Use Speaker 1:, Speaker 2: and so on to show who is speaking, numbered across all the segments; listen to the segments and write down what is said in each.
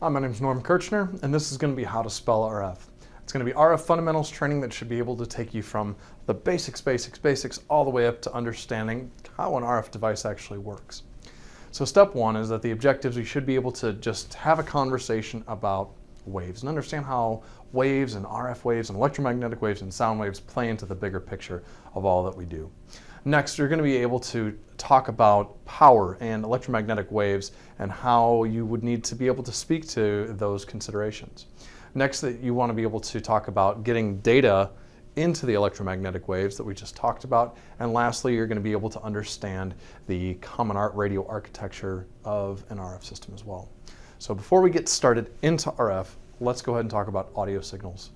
Speaker 1: Hi, my name is Norm Kirchner, and this is going to be how to spell RF. It's going to be RF fundamentals training that should be able to take you from the basics, all the way up to understanding how an RF device actually works. So step one is that the objectives, we should be able to just have a conversation about waves and understand how waves and RF waves and electromagnetic waves and sound waves play into the bigger picture of all that we do. Next, you're going to be able to talk about power and electromagnetic waves and how you would need to be able to speak to those considerations. Next, that you want to be able to talk about getting data into the electromagnetic waves that we just talked about. And lastly, you're going to be able to understand the common radio architecture of an RF system as well. So before we get started into RF, let's go ahead and talk about audio signals.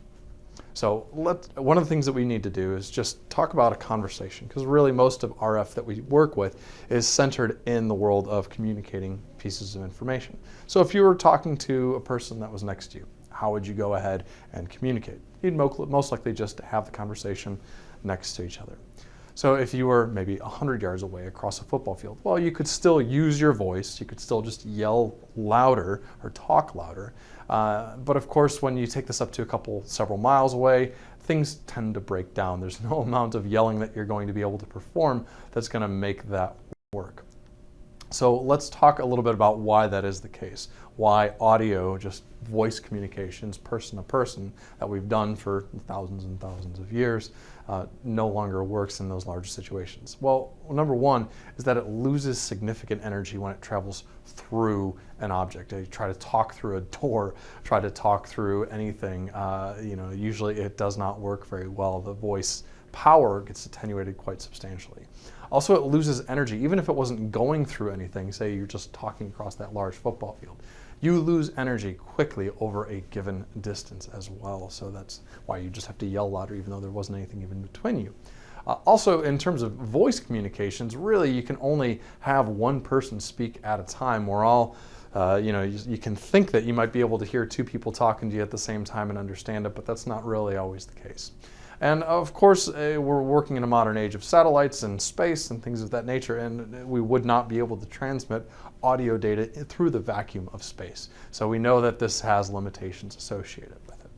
Speaker 1: So one of the things that we need to do is just talk about a conversation, because really most of RF that we work with is centered in the world of communicating pieces of information. So if you were talking to a person that was next to you, how would you go ahead and communicate? You'd most likely just have the conversation next to each other. So if you were maybe 100 yards away across a football field, well, you could still use your voice, you could still just yell louder or talk louder. But of course, when you take this up to several miles away, things tend to break down. There's no amount of yelling that you're going to be able to perform that's going to make that work. So let's talk a little bit about why that is the case. Why audio, just voice communications, person to person, that we've done for thousands and thousands of years, no longer works in those larger situations. Well, number one is that it loses significant energy when it travels through an object. You try to talk through a door, try to talk through anything, usually it does not work very well. The voice power gets attenuated quite substantially. Also, it loses energy, even if it wasn't going through anything. Say you're just talking across that large football field. You lose energy quickly over a given distance as well. So that's why you just have to yell louder, even though there wasn't anything even between you. Also, in terms of voice communications, really you can only have one person speak at a time. We're all, you can think that you might be able to hear two people talking to you at the same time and understand it, but that's not really always the case. And of course, we're working in a modern age of satellites and space and things of that nature, and we would not be able to transmit audio data through the vacuum of space. So we know that this has limitations associated with it.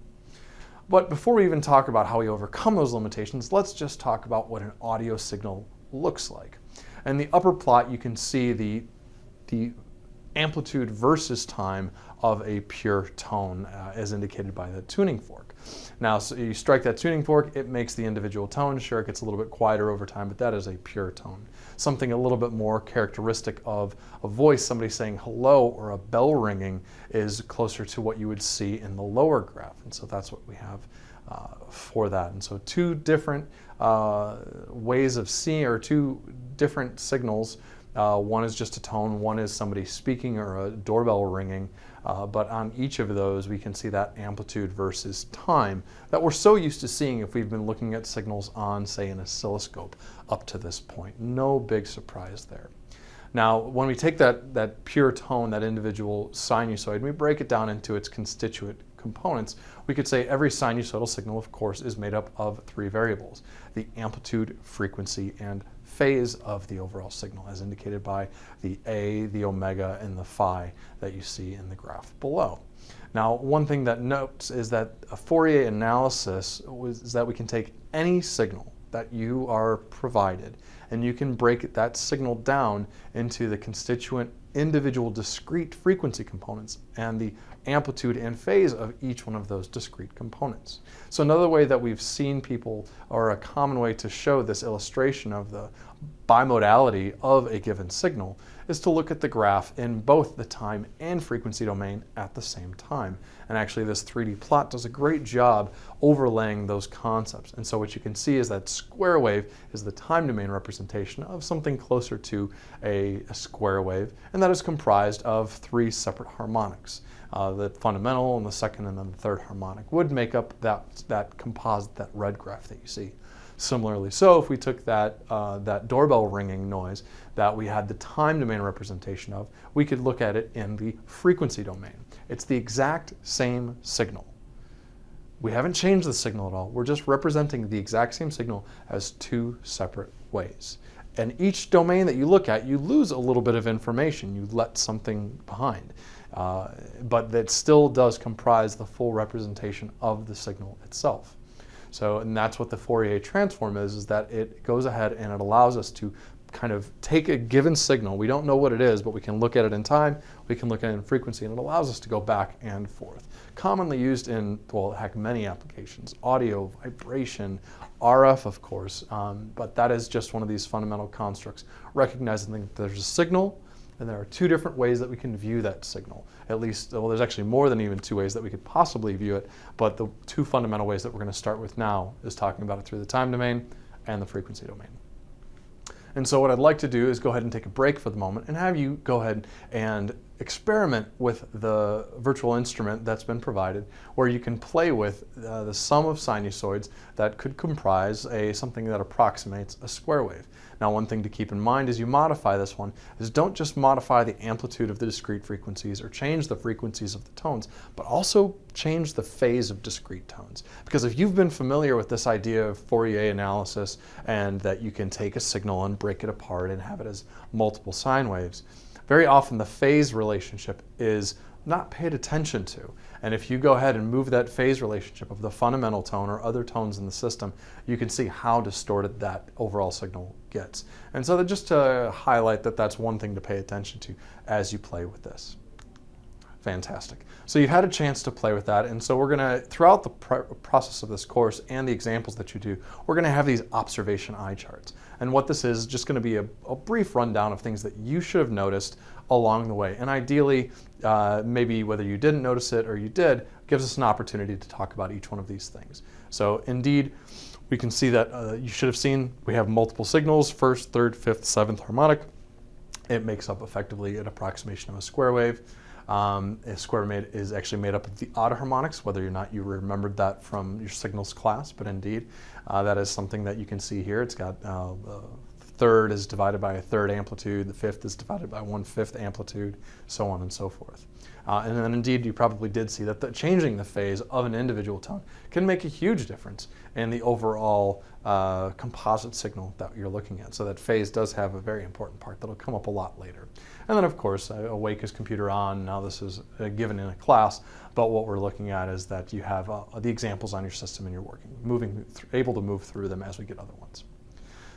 Speaker 1: But before we even talk about how we overcome those limitations, let's just talk about what an audio signal looks like. In the upper plot, you can see the amplitude versus time of a pure tone as indicated by the tuning fork. Now, so you strike that tuning fork, it makes the individual tone. Sure, it gets a little bit quieter over time, but that is a pure tone. Something a little bit more characteristic of a voice, somebody saying hello or a bell ringing, is closer to what you would see in the lower graph. And so that's what we have for that. And so two different ways of seeing, or two different signals. One is just a tone, one is somebody speaking or a doorbell ringing, but on each of those we can see that amplitude versus time that we're so used to seeing if we've been looking at signals on, say, an oscilloscope up to this point. No big surprise there. Now, when we take that pure tone, that individual sinusoid, and we break it down into its constituent components, we could say every sinusoidal signal, of course, is made up of three variables: the amplitude, frequency, and phase of the overall signal, as indicated by the A, the omega, and the phi that you see in the graph below. Now, one thing that notes is that a Fourier analysis is that we can take any signal that you are provided, and you can break that signal down into the constituent individual discrete frequency components and the amplitude and phase of each one of those discrete components. So another way that we've seen people, or a common way to show this illustration of the bimodality of a given signal, is to look at the graph in both the time and frequency domain at the same time. And actually this 3D plot does a great job overlaying those concepts. And so what you can see is that square wave is the time domain representation of something closer to a square wave, and that is comprised of three separate harmonics. The fundamental and the second and then the third harmonic would make up that composite, that red graph that you see. Similarly, so if we took that doorbell ringing noise that we had the time domain representation of, we could look at it in the frequency domain. It's the exact same signal. We haven't changed the signal at all. We're just representing the exact same signal as two separate ways. And each domain that you look at, you lose a little bit of information. You let something behind. But that still does comprise the full representation of the signal itself. So, and that's what the Fourier transform is that it goes ahead and it allows us to kind of take a given signal. We don't know what it is, but we can look at it in time, we can look at it in frequency, and it allows us to go back and forth. Commonly used in, well, heck, many applications: audio, vibration, RF, of course, but that is just one of these fundamental constructs, recognizing that there's a signal, and there are two different ways that we can view that signal. At least, well, there's actually more than even two ways that we could possibly view it, but the two fundamental ways that we're going to start with now is talking about it through the time domain and the frequency domain. And so what I'd like to do is go ahead and take a break for the moment and have you go ahead and experiment with the virtual instrument that's been provided, where you can play with the sum of sinusoids that could comprise something that approximates a square wave. Now, one thing to keep in mind as you modify this one is don't just modify the amplitude of the discrete frequencies or change the frequencies of the tones, but also change the phase of discrete tones. Because if you've been familiar with this idea of Fourier analysis and that you can take a signal and break it apart and have it as multiple sine waves, very often the phase relationship is not paid attention to. And if you go ahead and move that phase relationship of the fundamental tone or other tones in the system, you can see how distorted that overall signal gets. And so just to highlight that, that's one thing to pay attention to as you play with this. Fantastic. So you've had a chance to play with that, and so we're going to, throughout the process of this course and the examples that you do, we're going to have these observation eye charts. And what this is just going to be a brief rundown of things that you should have noticed along the way. And ideally, maybe whether you didn't notice it or you did, gives us an opportunity to talk about each one of these things. So indeed, we can see that you should have seen we have multiple signals: first, third, fifth, seventh harmonic. It makes up effectively an approximation of a square wave. A square wave is actually made up of the odd harmonics, whether or not you remembered that from your signals class, but indeed, that is something that you can see here. It's got third is divided by a third amplitude, the fifth is divided by 1/5 amplitude, so on and so forth. And then indeed, you probably did see that changing the phase of an individual tone can make a huge difference in the overall composite signal that you're looking at. So that phase does have a very important part that'll come up a lot later. And then of course, awake is computer on. Now this is given in a class, but what we're looking at is that you have the examples on your system and you're able to move through them as we get other ones.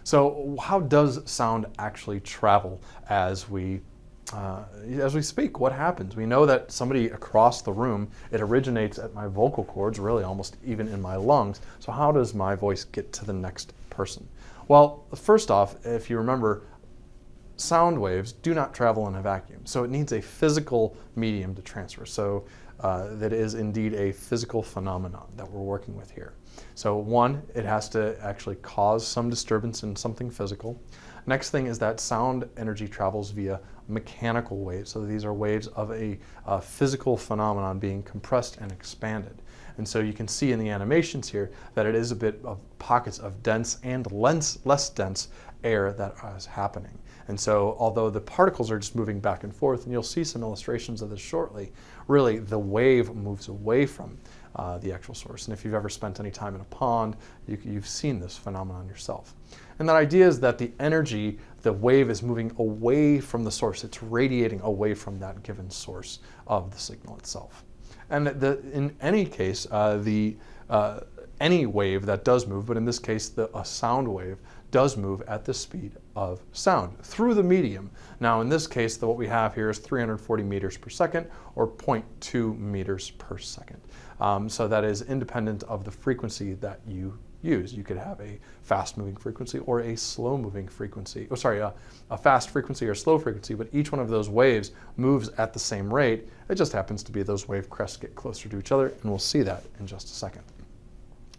Speaker 1: So how does sound actually travel as we speak? What happens? We know that somebody across the room, it originates at my vocal cords, really almost even in my lungs. So how does my voice get to the next person? Well, first off, if you remember, sound waves do not travel in a vacuum. So it needs a physical medium to transfer. So that is indeed a physical phenomenon that we're working with here. So one, it has to actually cause some disturbance in something physical. Next thing is that sound energy travels via mechanical waves. So these are waves of a physical phenomenon being compressed and expanded. And so you can see in the animations here that it is a bit of pockets of dense and less dense air that is happening. And so although the particles are just moving back and forth, and you'll see some illustrations of this shortly, really the wave moves away from the actual source. And if you've ever spent any time in a pond, you've seen this phenomenon yourself. And that idea is that the energy, the wave is moving away from the source. It's radiating away from that given source of the signal itself. And in any case, any wave that does move, but in this case, a sound wave does move at the speed of sound through the medium. Now, in this case, what we have here is 340 meters per second, or 0.2 meters per second. So that is independent of the frequency that you use. You could have a fast-moving frequency or a slow-moving frequency. Oh, sorry, a fast frequency or slow frequency, but each one of those waves moves at the same rate. It just happens to be those wave crests get closer to each other, and we'll see that in just a second.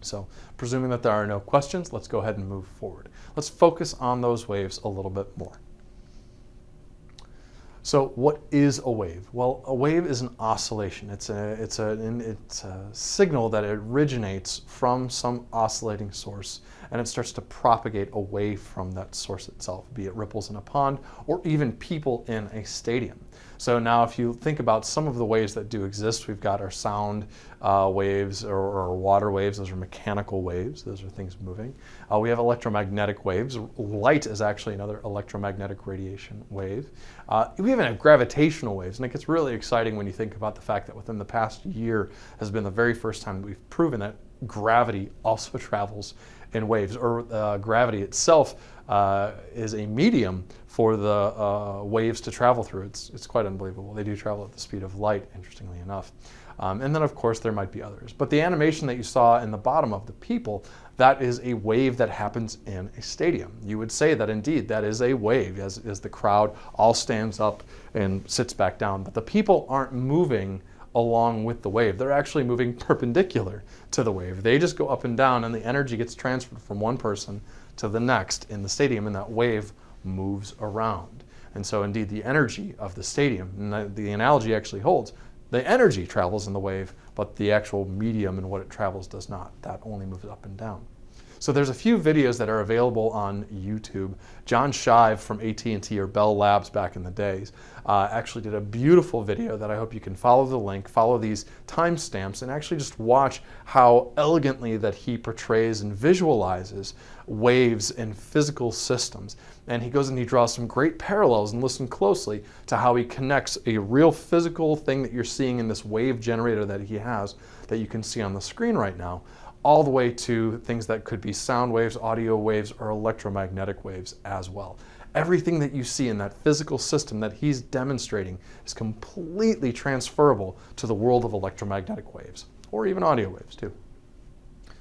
Speaker 1: So, presuming that there are no questions, let's go ahead and move forward. Let's focus on those waves a little bit more. So what is a wave? Well, a wave is an oscillation. It's a signal that originates from some oscillating source, and it starts to propagate away from that source itself, be it ripples in a pond or even people in a stadium. So now if you think about some of the waves that do exist, we've got our sound waves or water waves. Those are mechanical waves. Those are things moving. We have electromagnetic waves. Light is actually another electromagnetic radiation wave. We even have gravitational waves, and it gets really exciting when you think about the fact that within the past year has been the very first time that we've proven that gravity also travels in waves, or gravity itself is a medium for the waves to travel through. It's quite unbelievable. They do travel at the speed of light, interestingly enough. And then, of course, there might be others. But the animation that you saw in the bottom of the people, that is a wave that happens in a stadium. You would say that indeed that is a wave as the crowd all stands up and sits back down. But the people aren't moving along with the wave. They're actually moving perpendicular to the wave. They just go up and down, and the energy gets transferred from one person to the next in the stadium, and that wave moves around. And so indeed the energy of the stadium, and the analogy actually holds, the energy travels in the wave, but the actual medium and what it travels does not. That only moves up and down. So there's a few videos that are available on YouTube. John Shive from AT&T or Bell Labs back in the days actually did a beautiful video that I hope you can follow the link, follow these timestamps, and actually just watch how elegantly that he portrays and visualizes waves in physical systems. And he goes and he draws some great parallels, and listen closely to how he connects a real physical thing that you're seeing in this wave generator that he has that you can see on the screen right now, all the way to things that could be sound waves, audio waves, or electromagnetic waves as well. Everything that you see in that physical system that he's demonstrating is completely transferable to the world of electromagnetic waves, or even audio waves too.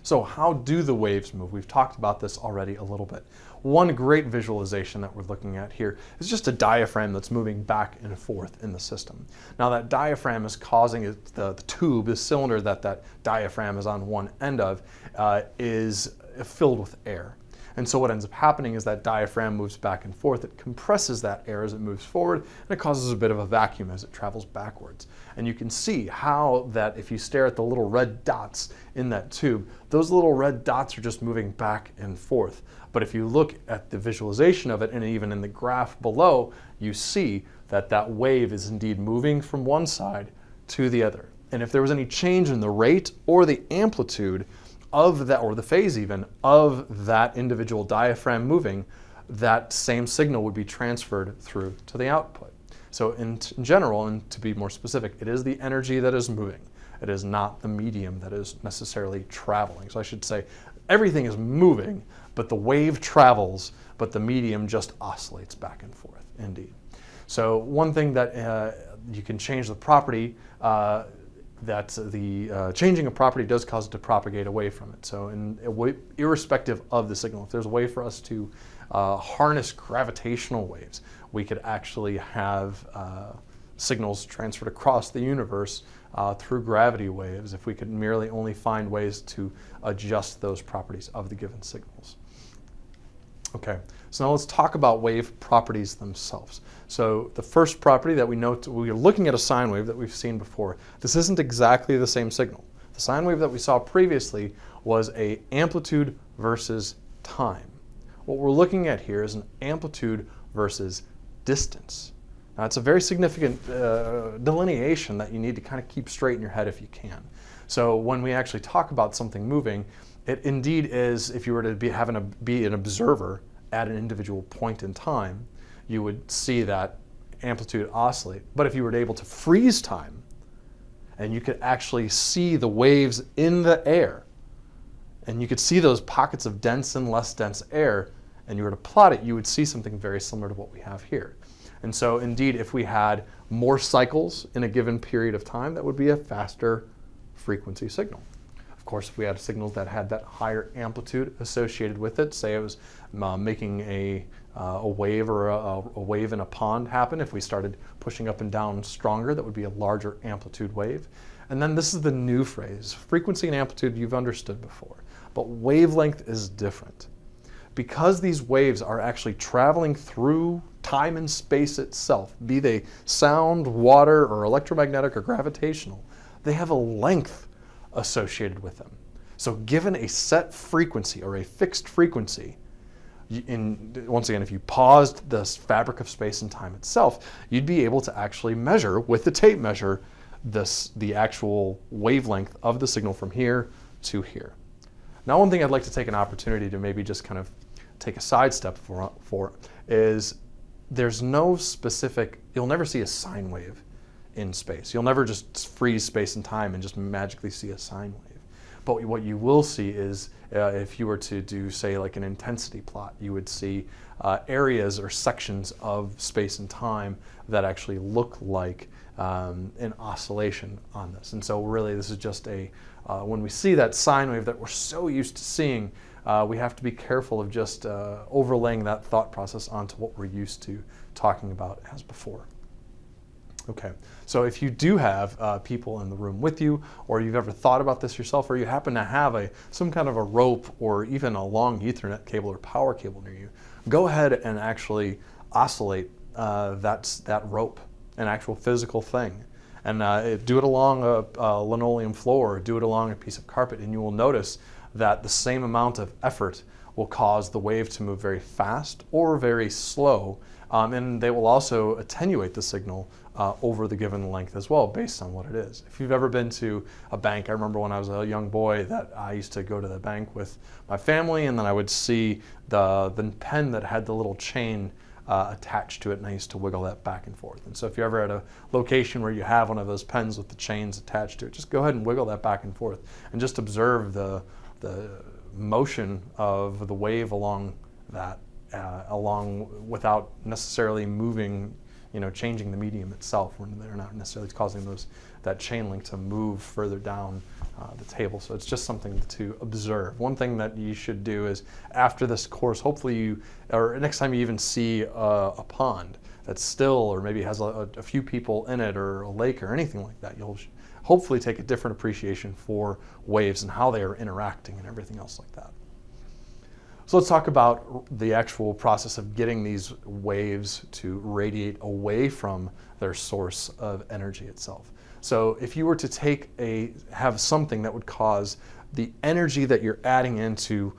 Speaker 1: So how do the waves move? We've talked about this already a little bit. One great visualization that we're looking at here is just a diaphragm that's moving back and forth in the system. Now that diaphragm is causing the tube, the cylinder that diaphragm is on one end of, is filled with air. And so what ends up happening is that diaphragm moves back and forth. It compresses that air as it moves forward, and it causes a bit of a vacuum as it travels backwards. And you can see how that if you stare at the little red dots in that tube, those little red dots are just moving back and forth. But if you look at the visualization of it, and even in the graph below, you see that that wave is indeed moving from one side to the other. And if there was any change in the rate or the amplitude of that, or the phase even, of that individual diaphragm moving, that same signal would be transferred through to the output. So in general, and to be more specific, it is the energy that is moving. It is not the medium that is necessarily traveling. So I should say everything is moving, but the wave travels, but the medium just oscillates back and forth, indeed. So one thing that you can change the property, that the changing a property does cause it to propagate away from it. So irrespective of the signal, if there's a way for us to harness gravitational waves, we could actually have signals transferred across the universe through gravity waves if we could merely only find ways to adjust those properties of the given signals. Okay, so now let's talk about wave properties themselves. So the first property that we note, we're looking at a sine wave that we've seen before. This isn't exactly the same signal. The sine wave that we saw previously was an amplitude versus time. What we're looking at here is an amplitude versus distance. Now it's a very significant delineation that you need to kind of keep straight in your head if you can. So when we actually talk about something moving, it indeed is, if you were to be an observer at an individual point in time, you would see that amplitude oscillate. But if you were able to freeze time, and you could actually see the waves in the air, and you could see those pockets of dense and less dense air, and you were to plot it, you would see something very similar to what we have here. And so indeed, if we had more cycles in a given period of time, that would be a faster frequency signal. Of course, if we had signals that had that higher amplitude associated with it, say it was making a wave or a wave in a pond happen, if we started pushing up and down stronger, that would be a larger amplitude wave. And then this is the new phrase. Frequency and amplitude you've understood before, but wavelength is different. Because these waves are actually traveling through time and space itself, be they sound, water, or electromagnetic or gravitational, they have a length associated with them. So given a set frequency or a fixed frequency, once again, if you paused this fabric of space and time itself, you'd be able to actually measure with the tape measure the actual wavelength of the signal from here to here. Now, one thing I'd like to take an opportunity to maybe just kind of take a sidestep for is there's no specific, you'll never see a sine wave in space. You'll never just freeze space and time and just magically see a sine wave. But what you will see is if you were to do, say, like an intensity plot, you would see areas or sections of space and time that actually look like an oscillation on this. And so really this is just when we see that sine wave that we're so used to seeing, we have to be careful of just overlaying that thought process onto what we're used to talking about as before. Okay, so if you do have people in the room with you, or you've ever thought about this yourself, or you happen to have some kind of a rope or even a long Ethernet cable or power cable near you, go ahead and actually oscillate that rope, an actual physical thing. And do it along a linoleum floor, or do it along a piece of carpet, and you will notice that the same amount of effort will cause the wave to move very fast or very slow, and they will also attenuate the signal over the given length as well, based on what it is. If you've ever been to a bank, I remember when I was a young boy that I used to go to the bank with my family, and then I would see the pen that had the little chain attached to it, and I used to wiggle that back and forth. And so if you're ever at a location where you have one of those pens with the chains attached to it, just go ahead and wiggle that back and forth and just observe the motion of the wave along that, without necessarily moving, changing the medium itself, when they're not necessarily causing that chain link to move further down the table. So it's just something to observe. One thing that you should do is, after this course, hopefully or next time you even see a pond that's still, or maybe has a few people in it, or a lake or anything like that, you'll hopefully take a different appreciation for waves and how they are interacting and everything else like that. So let's talk about the actual process of getting these waves to radiate away from their source of energy itself. So if you were to have something that would cause the energy that you're adding in to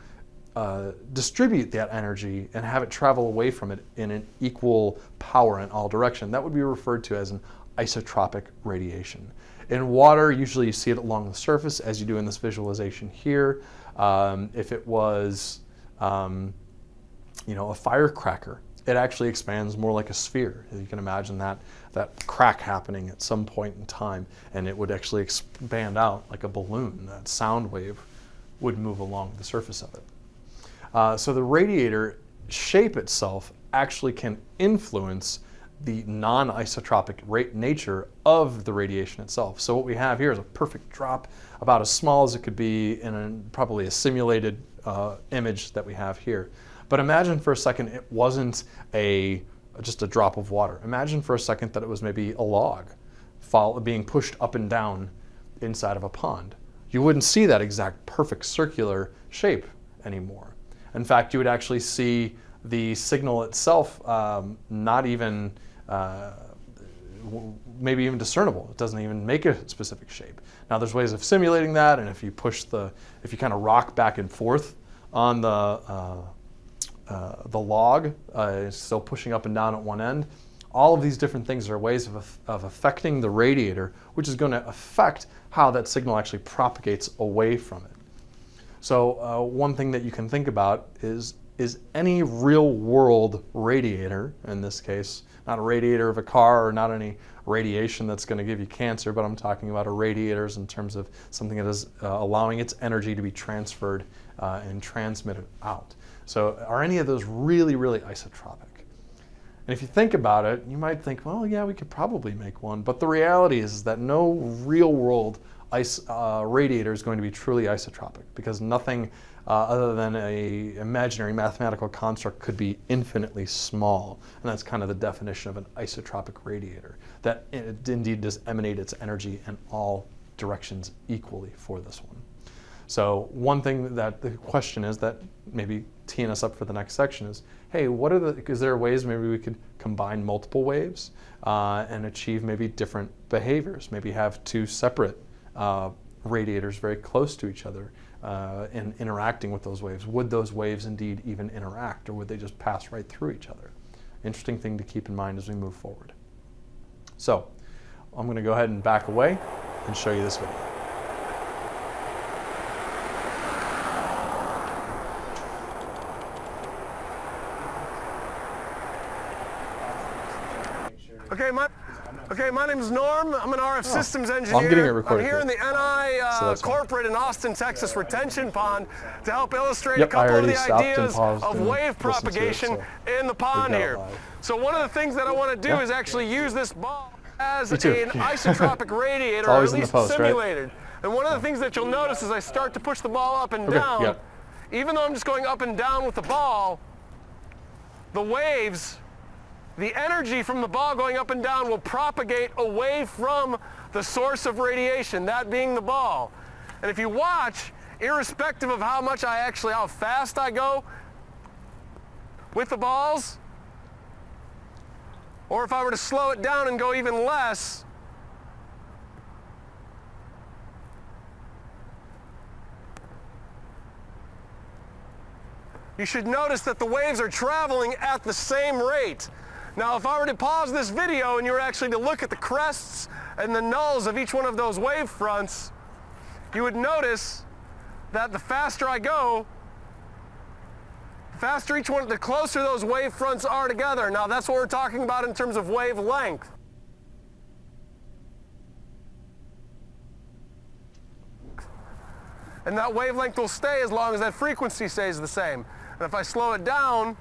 Speaker 1: distribute that energy and have it travel away from it in an equal power in all directions, that would be referred to as an isotropic radiation. In water, usually you see it along the surface, as you do in this visualization here. If it was a firecracker, it actually expands more like a sphere. You can imagine that crack happening at some point in time, and it would actually expand out like a balloon. That sound wave would move along the surface of it. So the radiator shape itself actually can influence the non-isotropic nature of the radiation itself. So what we have here is a perfect drop, about as small as it could be in probably a simulated image that we have here. But imagine for a second it wasn't just a drop of water. Imagine for a second that it was maybe a log being pushed up and down inside of a pond. You wouldn't see that exact perfect circular shape anymore. In fact, you would actually see the signal itself not even maybe even discernible. It doesn't even make a specific shape. Now there's ways of simulating that, and if you kind of rock back and forth on the log, it's still pushing up and down at one end. All of these different things are ways of affecting the radiator, which is going to affect how that signal actually propagates away from it. So one thing that you can think about is any real world radiator, in this case, not a radiator of a car or not any radiation that's going to give you cancer, but I'm talking about a radiators in terms of something that is allowing its energy to be transferred and transmitted out. So are any of those really, really isotropic? And if you think about it, you might think, well, yeah, we could probably make one. But the reality is that no real world radiator is going to be truly isotropic, because nothing other than an imaginary mathematical construct could be infinitely small. And that's kind of the definition of an isotropic radiator, that it indeed does emanate its energy in all directions equally for this one. So one thing that the question is that maybe teeing us up for the next section is, hey, is there ways maybe we could combine multiple waves and achieve maybe different behaviors? Maybe have two separate radiators very close to each other, in interacting with those waves. Would those waves indeed even interact, or would they just pass right through each other? Interesting thing to keep in mind as we move forward. So I'm going to go ahead and back away and show you this video.
Speaker 2: Okay, my name is Norm. I'm an RF systems engineer.
Speaker 1: Well, I'm getting it recorded.
Speaker 2: I'm here in the NI corporate in Austin, Texas retention pond to help illustrate a couple of the ideas of wave propagation in the pond here. So one of the things that I want to do is actually use this ball as an isotropic radiator, or at least simulated. Right? And one of the things that you'll notice as I start to push the ball up and down, even though I'm just going up and down with the ball, the waves, the energy from the ball going up and down will propagate away from the source of radiation, that being the ball. And if you watch, irrespective of how fast I go with the balls, or if I were to slow it down and go even less, you should notice that the waves are traveling at the same rate. Now, if I were to pause this video and you were actually to look at the crests and the nulls of each one of those wave fronts, you would notice that the faster I go, the closer those wave fronts are together. Now, that's what we're talking about in terms of wavelength. And that wavelength will stay as long as that frequency stays the same. And if I slow it down,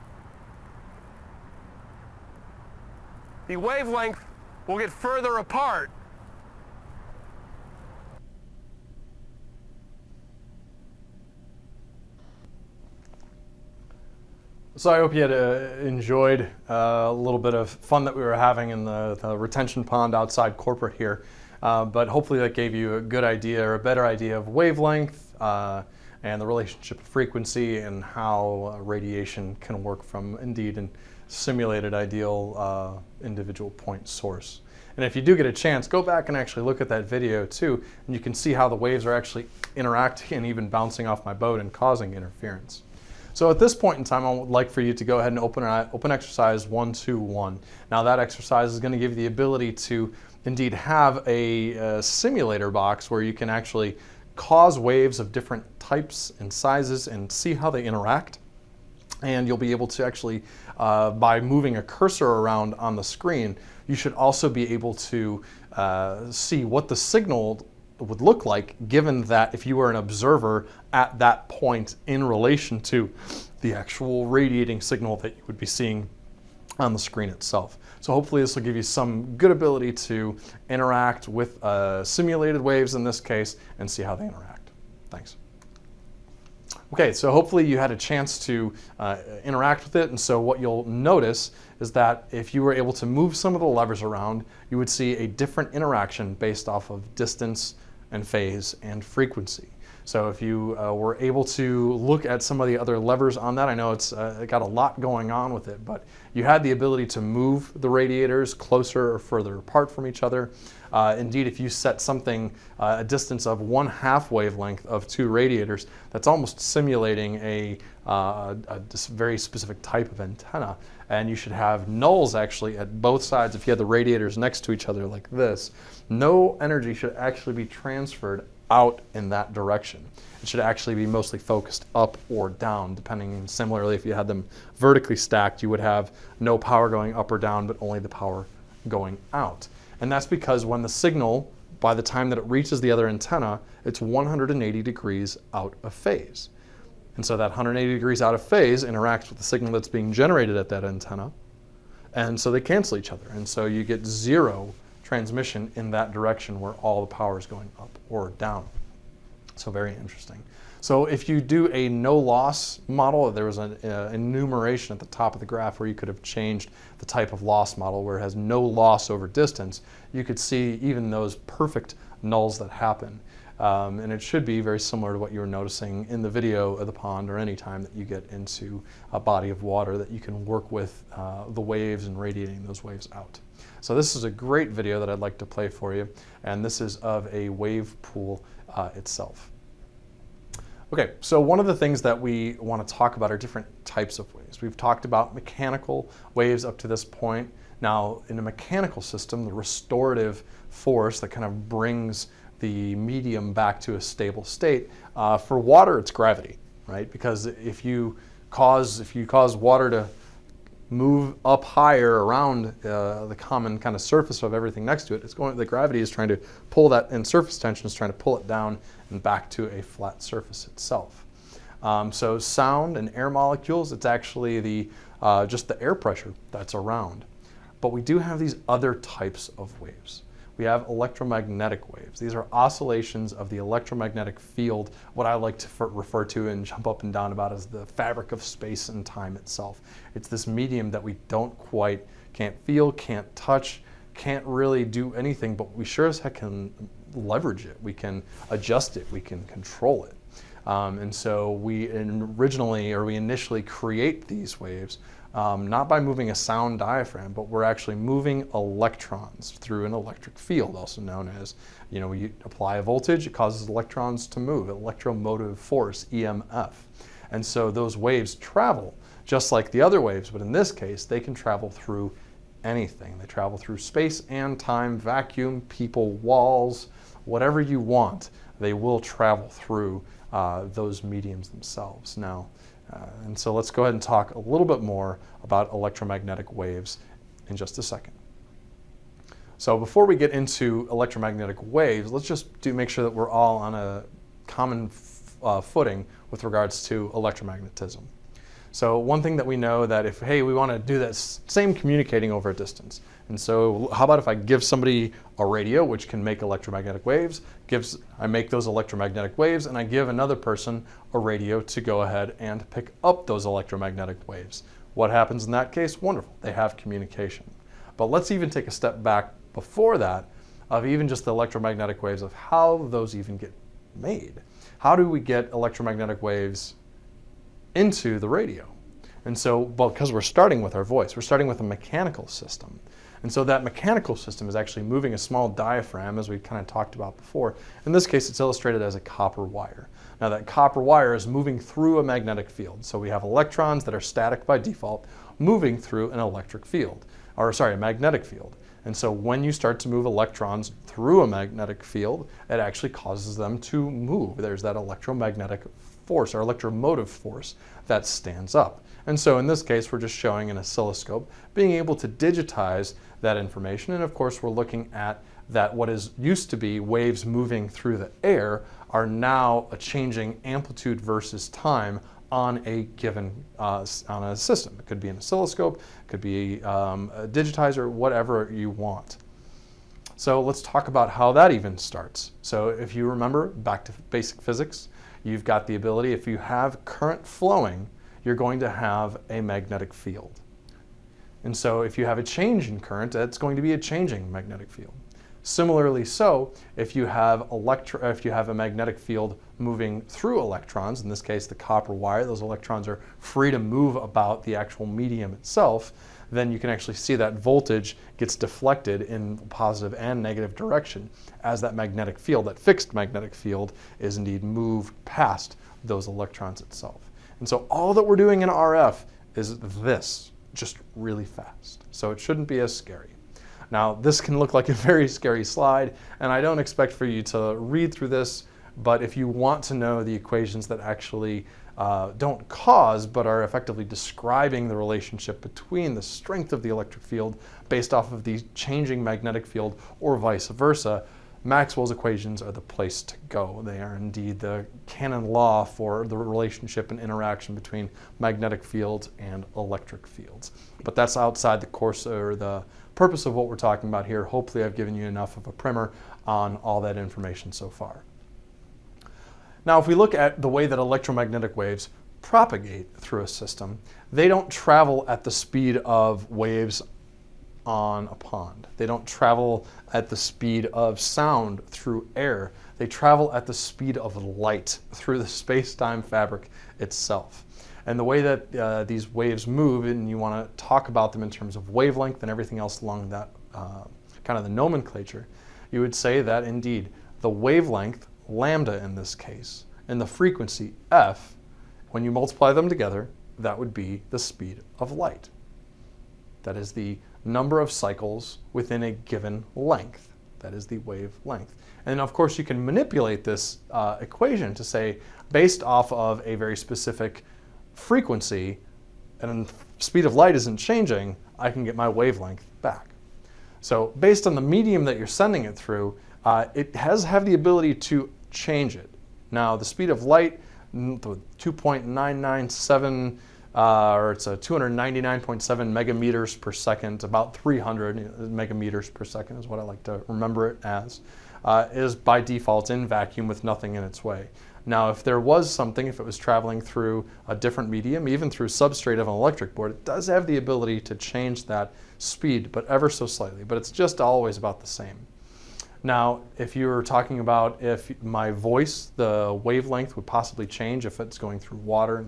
Speaker 2: the wavelength will get further apart.
Speaker 1: So I hope you had enjoyed a little bit of fun that we were having in the retention pond outside corporate here. But hopefully that gave you a good idea, or a better idea, of wavelength and the relationship of frequency, and how radiation can work from indeed an simulated ideal individual point source. And if you do get a chance, go back and actually look at that video too, and you can see how the waves are actually interacting and even bouncing off my boat and causing interference. So at this point in time, I would like for you to go ahead and open exercise 121. Now that exercise is going to give you the ability to indeed have a simulator box where you can actually cause waves of different types and sizes and see how they interact. And you'll be able to actually, by moving a cursor around on the screen, you should also be able to see what the signal would look like, given that if you were an observer at that point in relation to the actual radiating signal that you would be seeing on the screen itself. So hopefully this will give you some good ability to interact with simulated waves in this case and see how they interact. Thanks. Okay, so hopefully you had a chance to interact with it, and so what you'll notice is that if you were able to move some of the levers around, you would see a different interaction based off of distance and phase and frequency. So if you were able to look at some of the other levers on that, I know it's got a lot going on with it, but you had the ability to move the radiators closer or further apart from each other. Indeed, if you set something a distance of 1/2 wavelength of two radiators, that's almost simulating a very specific type of antenna. And you should have nulls actually at both sides. If you had the radiators next to each other like this, no energy should actually be transferred out in that direction. It should actually be mostly focused up or down, depending. Similarly, if you had them vertically stacked, you would have no power going up or down, but only the power going out. And that's because when the signal, by the time that it reaches the other antenna, it's 180 degrees out of phase. And so that 180 degrees out of phase interacts with the signal that's being generated at that antenna, and so they cancel each other. And so you get zero transmission in that direction where all the power is going up or down. So very interesting. So if you do a no loss model, there was an enumeration at the top of the graph where you could have changed the type of loss model where it has no loss over distance. You could see even those perfect nulls that happen. And it should be very similar to what you were noticing in the video of the pond, or any time that you get into a body of water, that you can work with the waves and radiating those waves out. So this is a great video that I'd like to play for you, and this is of a wave pool itself. Okay, so one of the things that we want to talk about are different types of waves. We've talked about mechanical waves up to this point. Now, in a mechanical system, the restorative force that kind of brings the medium back to a stable state, for water, it's gravity, right? Because if you cause water to move up higher around the common kind of surface of everything next to it, the gravity is trying to pull that, and surface tension is trying to pull it down and back to a flat surface itself. So sound and air molecules, it's actually just the air pressure that's around. But we do have these other types of waves. We have electromagnetic waves. These are oscillations of the electromagnetic field, what I like to refer to and jump up and down about as the fabric of space and time itself. It's this medium that we can't feel, can't touch, can't really do anything, but we sure as heck can leverage it. We can adjust it, we can control it. And so we initially create these waves not by moving a sound diaphragm, but we're actually moving electrons through an electric field, also known as, you apply a voltage, it causes electrons to move, electromotive force, EMF. And so those waves travel just like the other waves, but in this case, they can travel through anything. They travel through space and time, vacuum, people, walls, whatever you want, they will travel through those mediums themselves. Now, and so let's go ahead and talk a little bit more about electromagnetic waves in just a second. So before we get into electromagnetic waves, let's just make sure that we're all on a common footing with regards to electromagnetism. So one thing that we know that we want to do that same communicating over a distance. And so how about if I give somebody a radio, which can make electromagnetic waves, I make those electromagnetic waves, and I give another person a radio to go ahead and pick up those electromagnetic waves. What happens in that case? Wonderful, they have communication. But let's even take a step back before that of even just the electromagnetic waves, of how those even get made. How do we get electromagnetic waves into the radio? And so, because we're starting with our voice, we're starting with a mechanical system. And so that mechanical system is actually moving a small diaphragm, as we kind of talked about before. In this case, it's illustrated as a copper wire. Now that copper wire is moving through a magnetic field. So we have electrons that are static by default moving through an a magnetic field. And so when you start to move electrons through a magnetic field, it actually causes them to move. There's that electromagnetic force or electromotive force that stands up. And so in this case, we're just showing an oscilloscope being able to digitize that information. And of course, we're looking at that what is used to be waves moving through the air are now a changing amplitude versus time on a given on a system. It could be an oscilloscope, it could be a digitizer, whatever you want. So let's talk about how that even starts. So if you remember back to basic physics, you've got the ability, if you have current flowing, you're going to have a magnetic field. And so if you have a change in current, it's going to be a changing magnetic field. Similarly so, if you have a magnetic field moving through electrons, in this case the copper wire, those electrons are free to move about the actual medium itself, then you can actually see that voltage gets deflected in positive and negative direction as that magnetic field, that fixed magnetic field, is indeed moved past those electrons itself. And so all that we're doing in RF is this, just really fast. So it shouldn't be as scary. Now, this can look like a very scary slide, and I don't expect for you to read through this, but if you want to know the equations that actually don't cause, but are effectively describing the relationship between the strength of the electric field based off of the changing magnetic field or vice versa, Maxwell's equations are the place to go. They are indeed the canon law for the relationship and interaction between magnetic fields and electric fields. But that's outside the course or the purpose of what we're talking about here. Hopefully I've given you enough of a primer on all that information so far. Now, if we look at the way that electromagnetic waves propagate through a system, they don't travel at the speed of waves on a pond. They don't travel at the speed of sound through air. They travel at the speed of light through the space-time fabric itself. And the way that these waves move, and you want to talk about them in terms of wavelength and everything else along that kind of the nomenclature, you would say that indeed the wavelength, lambda in this case, and the frequency f, when you multiply them together, that would be the speed of light. That is the number of cycles within a given length. That is the wavelength. And of course, you can manipulate this equation to say, based off of a very specific frequency, and speed of light isn't changing, I can get my wavelength back. So based on the medium that you're sending it through, it have the ability to change it. Now, the speed of light, 2.997, or it's a 299.7 megameters per second, about 300 megameters per second is what I like to remember it as, is by default in vacuum with nothing in its way. Now, if there was something, if it was traveling through a different medium, even through substrate of an electric board, it does have the ability to change that speed, but ever so slightly, but it's just always about the same. Now, if you were talking about if my voice, the wavelength would possibly change if it's going through water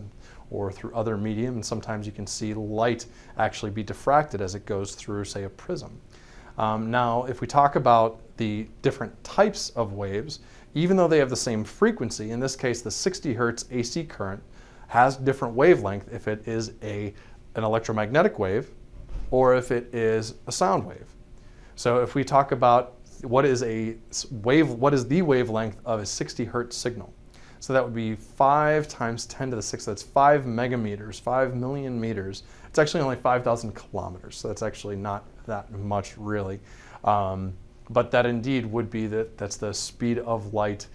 Speaker 1: or through other medium, and sometimes you can see light actually be diffracted as it goes through, say, a prism. Now, if we talk about the different types of waves, even though they have the same frequency, in this case, the 60 hertz AC current has different wavelength if it is an electromagnetic wave or if it is a sound wave. So if we talk about what is the wavelength of a 60 hertz signal? So that would be 5 times 10 to the 6, that's 5 megameters, 5 million meters. It's actually only 5,000 kilometers, so that's actually not that much really. But that indeed would be that's the speed of light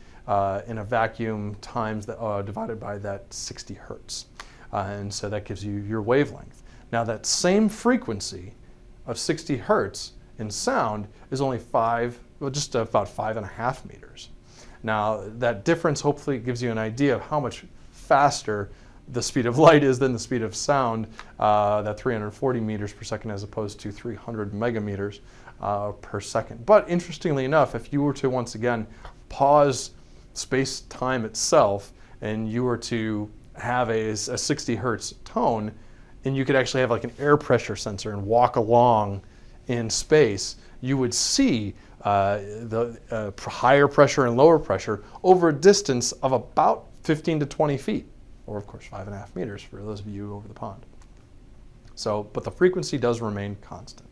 Speaker 1: in a vacuum times divided by that 60 hertz. And so that gives you your wavelength. Now that same frequency of 60 hertz in sound is only just about 5.5 meters. Now that difference hopefully gives you an idea of how much faster the speed of light is than the speed of sound, that 340 meters per second as opposed to 300 megameters per second. But interestingly enough, if you were to once again pause space-time itself and you were to have a 60 hertz tone, and you could actually have like an air pressure sensor and walk along in space, you would see the higher pressure and lower pressure over a distance of about 15 to 20 feet, or of course 5.5 meters for those of you over the pond. So, but the frequency does remain constant.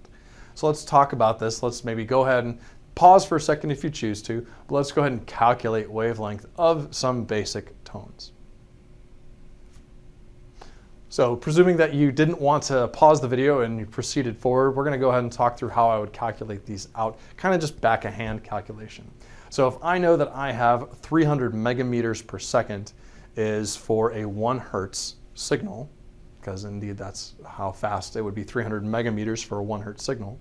Speaker 1: So let's talk about this. Let's maybe go ahead and pause for a second if you choose to, but let's go ahead and calculate wavelength of some basic tones. So presuming that you didn't want to pause the video and you proceeded forward, we're going to go ahead and talk through how I would calculate these out, kind of just back of hand calculation. So if I know that I have 300 megameters per second is for a 1 hertz signal, because indeed that's how fast it would be, 300 megameters for a 1 hertz signal.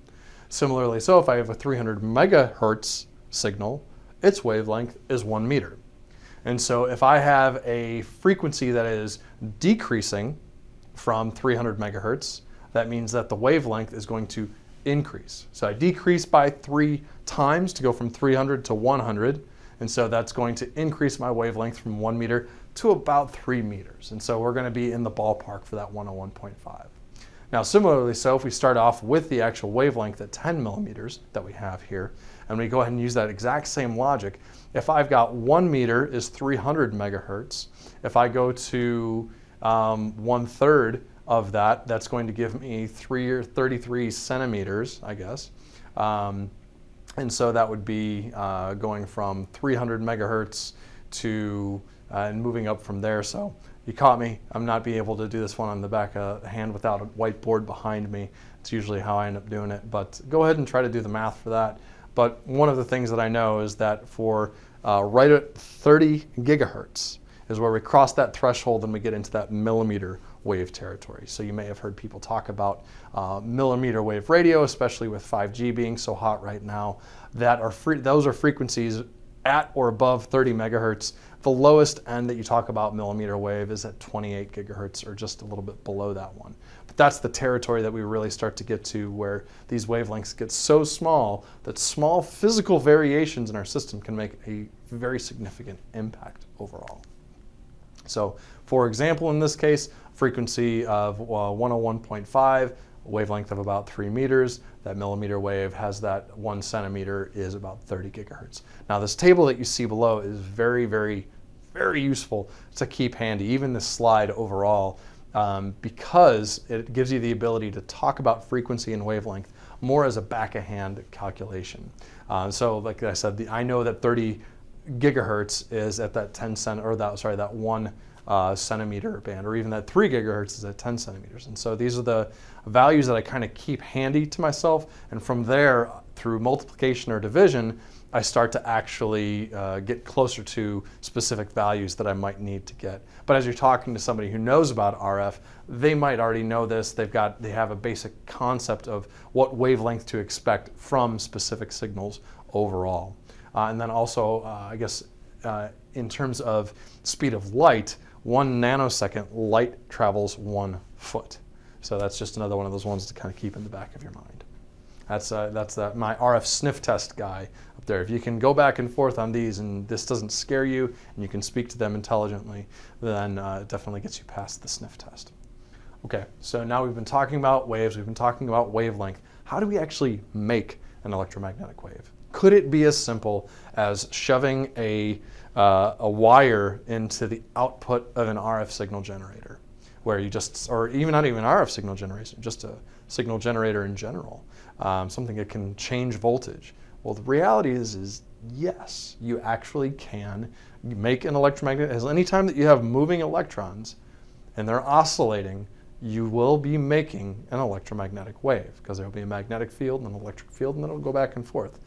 Speaker 1: Similarly, so if I have a 300 megahertz signal, its wavelength is 1 meter. And so if I have a frequency that is decreasing from 300 megahertz, that means that the wavelength is going to increase. So I decrease by 3 times to go from 300 to 100, and so that's going to increase my wavelength from 1 meter to about 3 meters. And so we're going to be in the ballpark for that 101.5. Now similarly, so if we start off with the actual wavelength at 10 millimeters that we have here, and we go ahead and use that exact same logic, if I've got 1 meter is 300 megahertz, if I go to 1/3 of that, that's going to give me 33 centimeters, I guess. And so that would be going from 300 megahertz to and moving up from there. So you caught me. I'm not being able to do this one on the back of the hand without a whiteboard behind me. It's usually how I end up doing it. But go ahead and try to do the math for that. But one of the things that I know is that for right at 30 gigahertz is where we cross that threshold and we get into that millimeter wave territory. So you may have heard people talk about millimeter wave radio, especially with 5G being so hot right now. Those are frequencies at or above 30 megahertz. The lowest end that you talk about millimeter wave is at 28 gigahertz or just a little bit below that one. But that's the territory that we really start to get to where these wavelengths get so small that small physical variations in our system can make a very significant impact overall. So for example, in this case, frequency of 101.5, wavelength of about 3 meters. That millimeter wave has that 1 centimeter is about 30 gigahertz. Now this table that you see below is very, very very useful to keep handy, even this slide overall, because it gives you the ability to talk about frequency and wavelength more as a back-of-hand calculation. So like I said, I know that 30 gigahertz is at that 1 centimeter band, or even that 3 gigahertz is at 10 centimeters. And so these are the values that I kind of keep handy to myself, and from there, through multiplication or division, I start to actually get closer to specific values that I might need to get. But as you're talking to somebody who knows about RF, they might already know this. They have a basic concept of what wavelength to expect from specific signals overall. And then also, I guess, in terms of speed of light, 1 nanosecond, light travels 1 foot. So that's just another one of those ones to kind of keep in the back of your mind. That's my RF sniff test guy up there. If you can go back and forth on these and this doesn't scare you and you can speak to them intelligently, then it definitely gets you past the sniff test. Okay, so now we've been talking about waves, we've been talking about wavelength. How do we actually make an electromagnetic wave? Could it be as simple as shoving a wire into the output of an RF signal generator, where you just, or even not even RF signal generation, just a signal generator in general, something that can change voltage? Well, the reality is yes, you actually can make an electromagnetic. Anytime that you have moving electrons and they're oscillating, you will be making an electromagnetic wave, because there will be a magnetic field and an electric field, and then it'll go back and forth.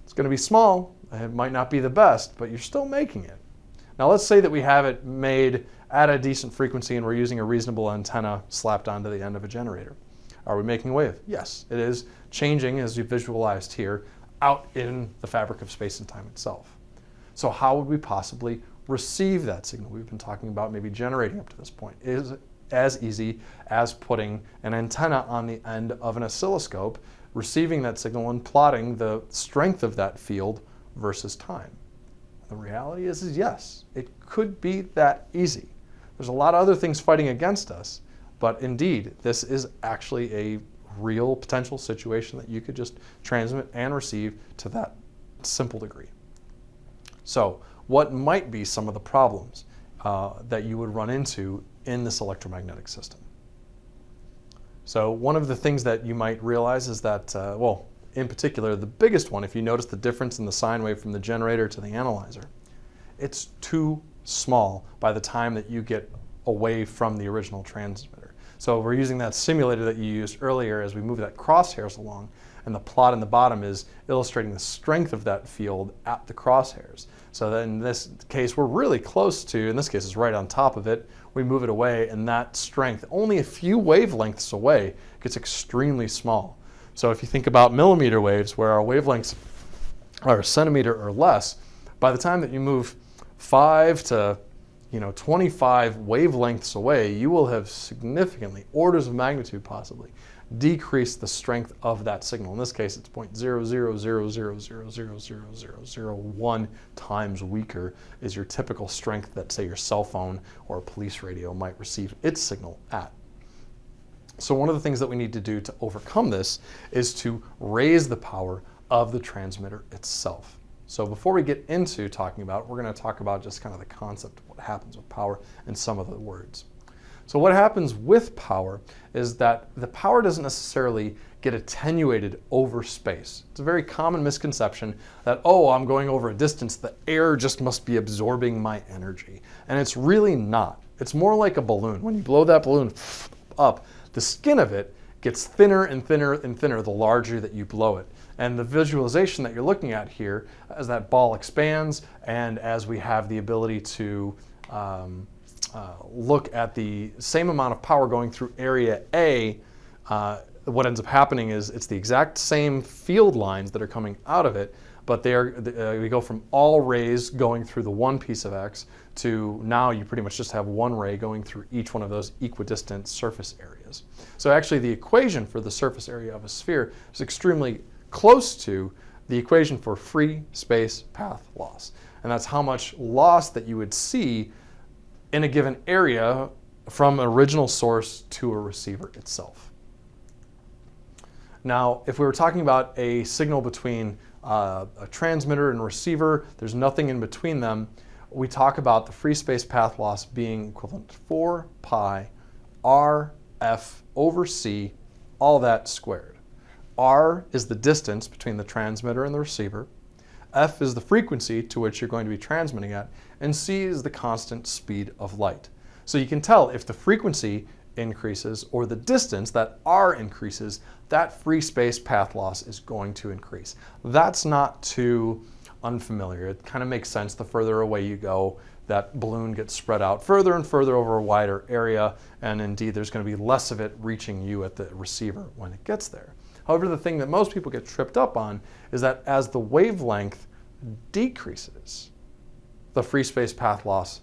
Speaker 1: It's going to be small, it might not be the best, but you're still making it. Now let's say that we have it made at a decent frequency and we're using a reasonable antenna slapped onto the end of a generator. Are we making a wave? Yes, it is changing, as you visualized here, out in the fabric of space and time itself. So how would we possibly receive that signal? We've been talking about maybe generating up to this point. Is it as easy as putting an antenna on the end of an oscilloscope, receiving that signal and plotting the strength of that field versus time? The reality is yes, it could be that easy. There's a lot of other things fighting against us, but indeed, this is actually a real potential situation that you could just transmit and receive to that simple degree. So what might be some of the problems that you would run into in this electromagnetic system? So one of the things that you might realize is that, well, in particular, the biggest one, if you notice the difference in the sine wave from the generator to the analyzer, it's too small by the time that you get away from the original transmitter. So we're using that simulator that you used earlier as we move that crosshairs along, and the plot in the bottom is illustrating the strength of that field at the crosshairs. So then in this case, we're really close to, in this case it's right on top of it, we move it away, and that strength, only a few wavelengths away, gets extremely small. So if you think about millimeter waves, where our wavelengths are a centimeter or less, by the time that you move 5 to 25 wavelengths away, you will have significantly, orders of magnitude possibly, decreased the strength of that signal. In this case, it's 0.000000001 times weaker is your typical strength that, say, your cell phone or a police radio might receive its signal at. So one of the things that we need to do to overcome this is to raise the power of the transmitter itself. So before we get into talking about it, we're going to talk about just kind of the concept of what happens with power and some of the words. So what happens with power is that the power doesn't necessarily get attenuated over space. It's a very common misconception that, oh, I'm going over a distance, the air just must be absorbing my energy. And it's really not. It's more like a balloon. When you blow that balloon up, the skin of it gets thinner and thinner and thinner the larger that you blow it. And the visualization that you're looking at here, as that ball expands and as we have the ability to look at the same amount of power going through area A, what ends up happening is it's the exact same field lines that are coming out of it, but we go from all rays going through the one piece of X to now you pretty much just have one ray going through each one of those equidistant surface areas. So actually the equation for the surface area of a sphere is extremely close to the equation for free space path loss. And that's how much loss that you would see in a given area from an original source to a receiver itself. Now, if we were talking about a signal between a transmitter and receiver, there's nothing in between them. we talk about the free space path loss being equivalent to 4 pi RF over C, all that squared. R is the distance between the transmitter and the receiver. F is the frequency to which you're going to be transmitting at, and C is the constant speed of light. So you can tell if the frequency increases or the distance, that R increases, that free space path loss is going to increase. That's not too unfamiliar. It kind of makes sense. The further away you go, that balloon gets spread out further and further over a wider area, and indeed there's going to be less of it reaching you at the receiver when it gets there. However, the thing that most people get tripped up on is that as the wavelength decreases, the free space path loss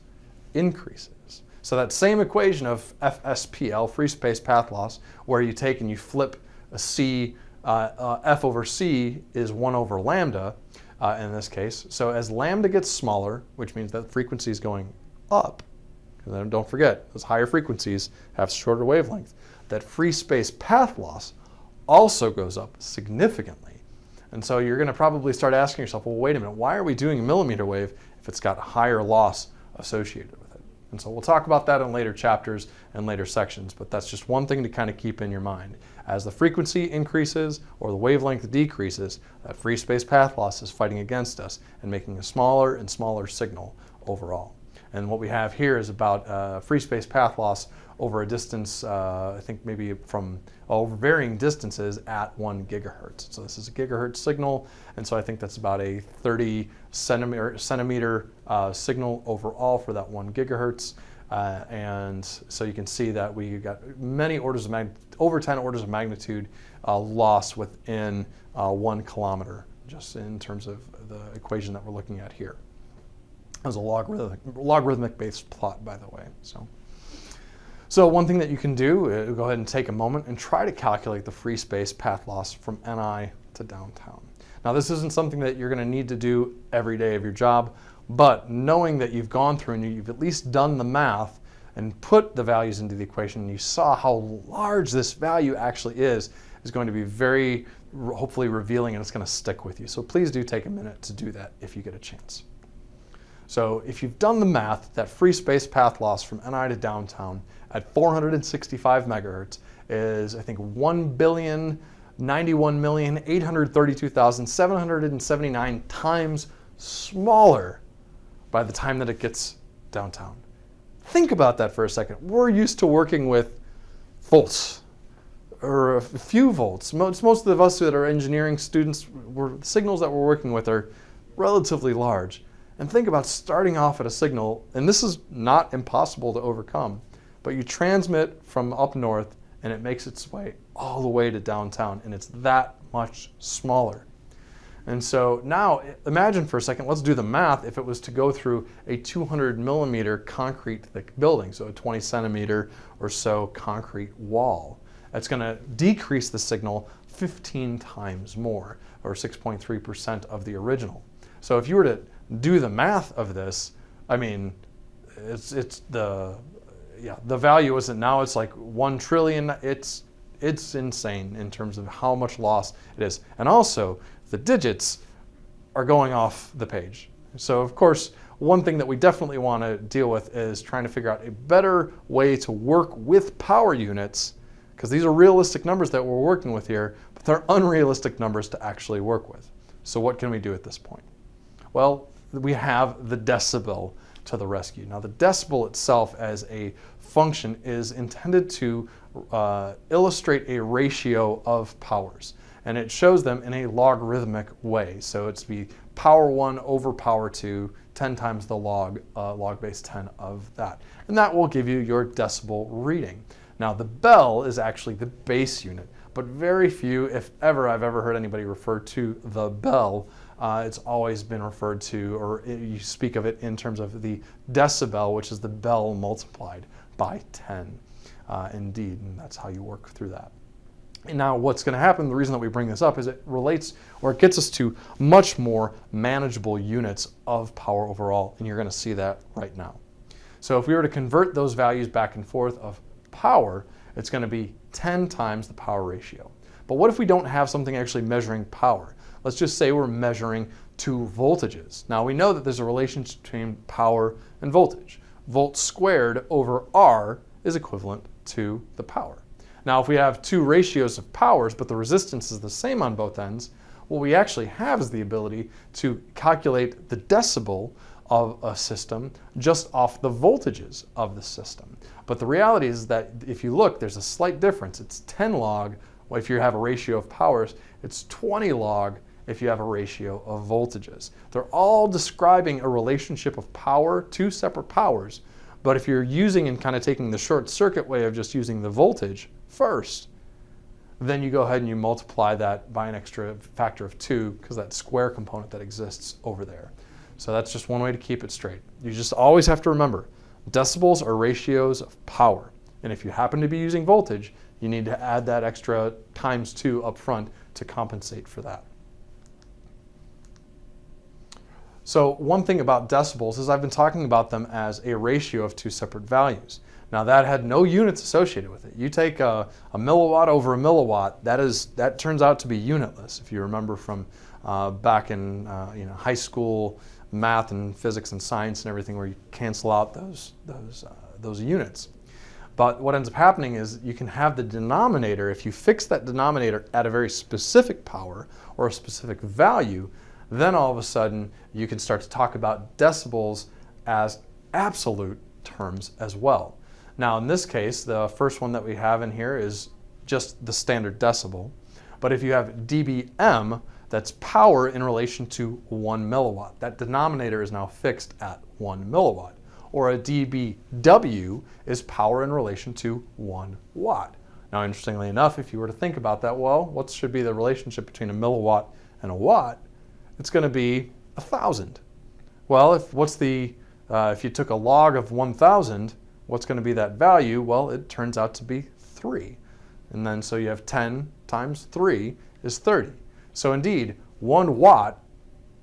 Speaker 1: increases. So that same equation of FSPL, free space path loss, where you take and you flip a C, F over C is 1 over lambda in this case. So as lambda gets smaller, which means that frequency is going up, because then don't forget, those higher frequencies have shorter wavelength, that free space path loss also goes up significantly. And so you're going to probably start asking yourself, well, wait a minute, why are we doing a millimeter wave if it's got higher loss associated with it? And so we'll talk about that in later chapters and later sections, but that's just one thing to kind of keep in your mind. As the frequency increases or the wavelength decreases, that free space path loss is fighting against us and making a smaller and smaller signal overall. And what we have here is about free space path loss over a distance, I think maybe from over varying distances at 1 gigahertz. So this is a gigahertz signal, and so I think that's about a 30 centimeter signal overall for that 1 gigahertz. And so you can see that we got many orders of over 10 orders of magnitude loss within 1 kilometer, just in terms of the equation that we're looking at here. As a logarithmic based plot, by the way. So one thing that you can do, go ahead and take a moment and try to calculate the free space path loss from NI to downtown. Now this isn't something that you're going to need to do every day of your job, but knowing that you've gone through and you've at least done the math and put the values into the equation, and you saw how large this value actually is going to be very, hopefully revealing, and it's going to stick with you. So please do take a minute to do that if you get a chance. So if you've done the math, that free space path loss from NI to downtown at 465 megahertz is, I think, 1,091,832,779 times smaller by the time that it gets downtown. Think about that for a second. We're used to working with volts or a few volts. Most of us that are engineering students, the signals that we're working with are relatively large. And think about starting off at a signal, and this is not impossible to overcome, but you transmit from up north and it makes its way all the way to downtown, and it's that much smaller. And so now imagine for a second, let's do the math, if it was to go through a 200 millimeter concrete thick building, so a 20 centimeter or so concrete wall. That's going to decrease the signal 15 times more, or 6.3% of the original. So if you were to do the math of this, I mean, the value isn't now, it's like 1 trillion. It's insane in terms of how much loss it is. And also, the digits are going off the page. So of course, one thing that we definitely want to deal with is trying to figure out a better way to work with power units, because these are realistic numbers that we're working with here, but they're unrealistic numbers to actually work with. So what can we do at this point? Well, we have the decibel to the rescue. Now the decibel itself as a function is intended to illustrate a ratio of powers, and it shows them in a logarithmic way. So it's be power 1 over power 2, 10 times the log base 10 of that. And that will give you your decibel reading. Now the bell is actually the base unit, but very few, if ever, I've ever heard anybody refer to the bell. It's always been referred to, or you speak of it in terms of the decibel, which is the bell multiplied by 10. Indeed, and that's how you work through that. And now what's going to happen, the reason that we bring this up is it relates, or it gets us to much more manageable units of power overall, and you're going to see that right now. So if we were to convert those values back and forth of power, it's going to be 10 times the power ratio. But what if we don't have something actually measuring power? Let's just say we're measuring 2 voltages. Now we know that there's a relationship between power and voltage. Volts squared over R is equivalent to the power. Now if we have 2 ratios of powers but the resistance is the same on both ends, what we actually have is the ability to calculate the decibel of a system just off the voltages of the system. But the reality is that if you look, there's a slight difference. It's 10 log if you have a ratio of powers, it's 20 log if you have a ratio of voltages. They're all describing a relationship of power, 2 separate powers, but if you're using and kind of taking the short circuit way of just using the voltage first, then you go ahead and you multiply that by an extra factor of 2 because that square component that exists over there. So that's just one way to keep it straight. You just always have to remember, decibels are ratios of power. And if you happen to be using voltage, you need to add that extra times 2 up front to compensate for that. So one thing about decibels is I've been talking about them as a ratio of 2 separate values. Now that had no units associated with it. You take a milliwatt over a milliwatt, that turns out to be unitless. If you remember from back in high school math and physics and science and everything, where you cancel out those units. But what ends up happening is you can have the denominator, if you fix that denominator at a very specific power or a specific value, then all of a sudden you can start to talk about decibels as absolute terms as well. Now in this case, the first one that we have in here is just the standard decibel. But if you have dBm, that's power in relation to 1 milliwatt. That denominator is now fixed at 1 milliwatt. Or a dBW is power in relation to 1 watt. Now interestingly enough, if you were to think about that, well, what should be the relationship between a milliwatt and a watt? It's going to be 1,000. Well, if you took a log of 1,000, what's going to be that value? Well, it turns out to be 3. And then so you have 10 times 3 is 30. So indeed, 1 watt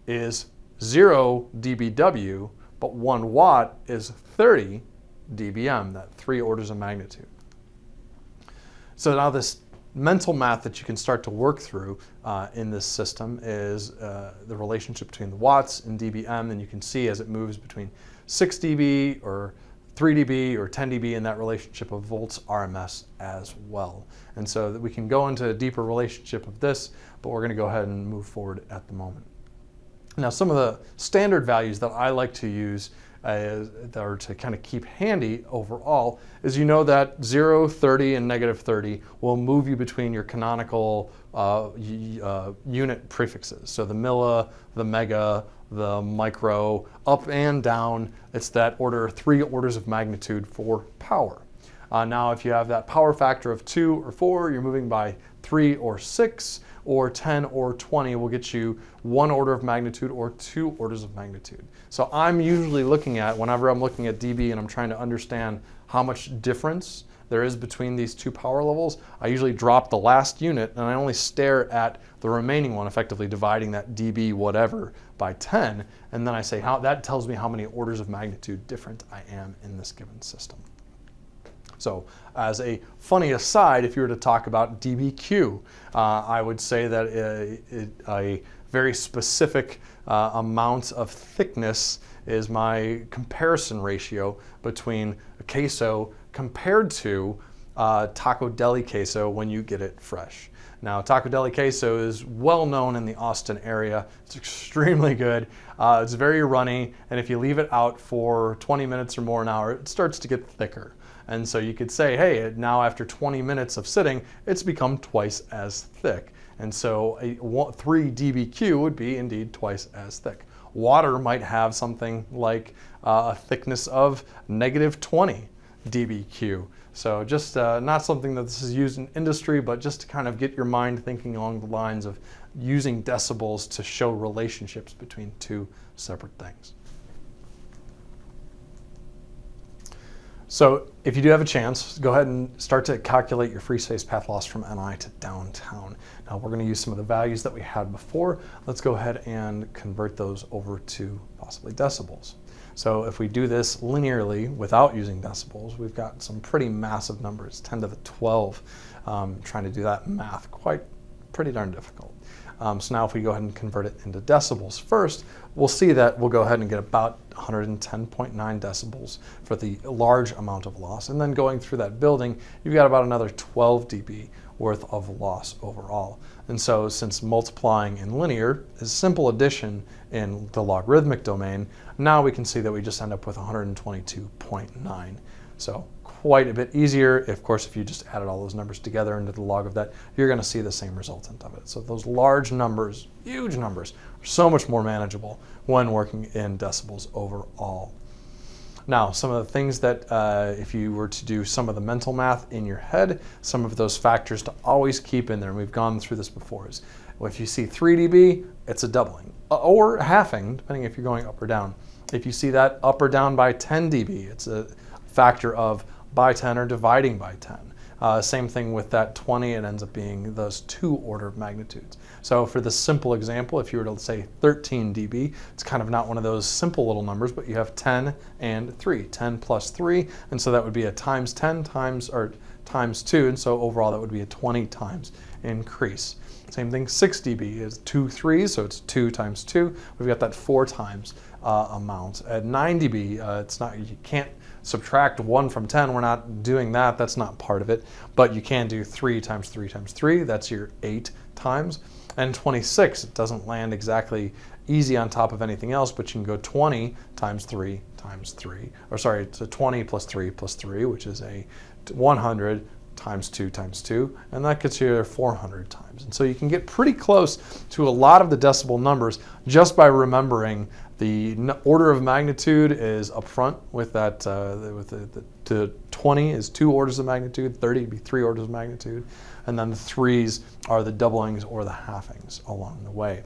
Speaker 1: is 0 dBW, but 1 watt is 30 dBm, that 3 orders of magnitude. So now this mental math that you can start to work through in this system is the relationship between the watts and dBm, and you can see as it moves between 6 dB or 3 dB or 10 dB in that relationship of volts RMS as well. And so that we can go into a deeper relationship of this, but we're going to go ahead and move forward at the moment. Now some of the standard values that I like to use or to kind of keep handy overall is that 0, 30, and -30 will move you between your canonical unit prefixes. So the milli, the mega, the micro, up and down, it's that order, 3 orders of magnitude for power. Now if you have that power factor of 2 or 4, you're moving by 3 or 6, or 10 or 20 will get you 1 order of magnitude or 2 orders of magnitude. So I'm usually looking at, whenever I'm looking at dB and I'm trying to understand how much difference there is between these 2 power levels, I usually drop the last unit and I only stare at the remaining one, effectively dividing that dB whatever by 10, and then I say that tells me how many orders of magnitude different I am in this given system. So as a funny aside, if you were to talk about dBq, I would say that a very specific amount of thickness is my comparison ratio between a queso compared to taco deli queso when you get it fresh. Now taco deli queso is well known in the Austin area. It's extremely good. It's very runny, and if you leave it out for 20 minutes or more an hour, it starts to get thicker. And so you could say, hey, now after 20 minutes of sitting, it's become twice as thick. And so 3 dBq would be indeed twice as thick. Water might have something like a thickness of -20 dBq. So just not something that this is used in industry, but just to kind of get your mind thinking along the lines of using decibels to show relationships between 2 separate things. So if you do have a chance, go ahead and start to calculate your free space path loss from NI to downtown. Now we're going to use some of the values that we had before. Let's go ahead and convert those over to possibly decibels. So if we do this linearly without using decibels, we've got some pretty massive numbers, 10 to the 12. Trying to do that math, pretty darn difficult. So now if we go ahead and convert it into decibels first, we'll see that we'll go ahead and get about 110.9 decibels for the large amount of loss. And then going through that building, you've got about another 12 dB worth of loss overall. And so since multiplying in linear is simple addition in the logarithmic domain, now we can see that we just end up with 122.9. So quite a bit easier. Of course, if you just added all those numbers together into the log of that, you're going to see the same resultant of it. So those large numbers, huge numbers, are so much more manageable when working in decibels overall. Now, some of the things that if you were to do some of the mental math in your head, some of those factors to always keep in there, and we've gone through this before, is well, if you see 3 dB, it's a doubling, or halving, depending if you're going up or down. If you see that up or down by 10 dB, it's a factor of by 10 or dividing by 10. Same thing with that 20, it ends up being those 2 order of magnitudes. So for this simple example, if you were to say 13 dB, it's kind of not one of those simple little numbers, but you have 10 and 3, 10 plus 3, and so that would be a times 10 times 2, and so overall that would be a 20 times increase. Same thing, 6 dB is 2 3s, so it's 2 times 2. We've got that 4 times amount. At 9 dB, it's not, you can't subtract 1 from 10. We're not doing that. That's not part of it. But you can do 3 times 3 times 3. That's your 8 times. And 26, it doesn't land exactly easy on top of anything else, but you can go 20 times 3 times 3. Or sorry, it's a 20 plus 3 plus 3, which is a 100 times 2 times 2, and that gets you 400 times. And so you can get pretty close to a lot of the decibel numbers just by remembering the order of magnitude is up front with that, the 20 is 2 orders of magnitude, 30 would be 3 orders of magnitude, and then the 3s are the doublings or the halvings along the way.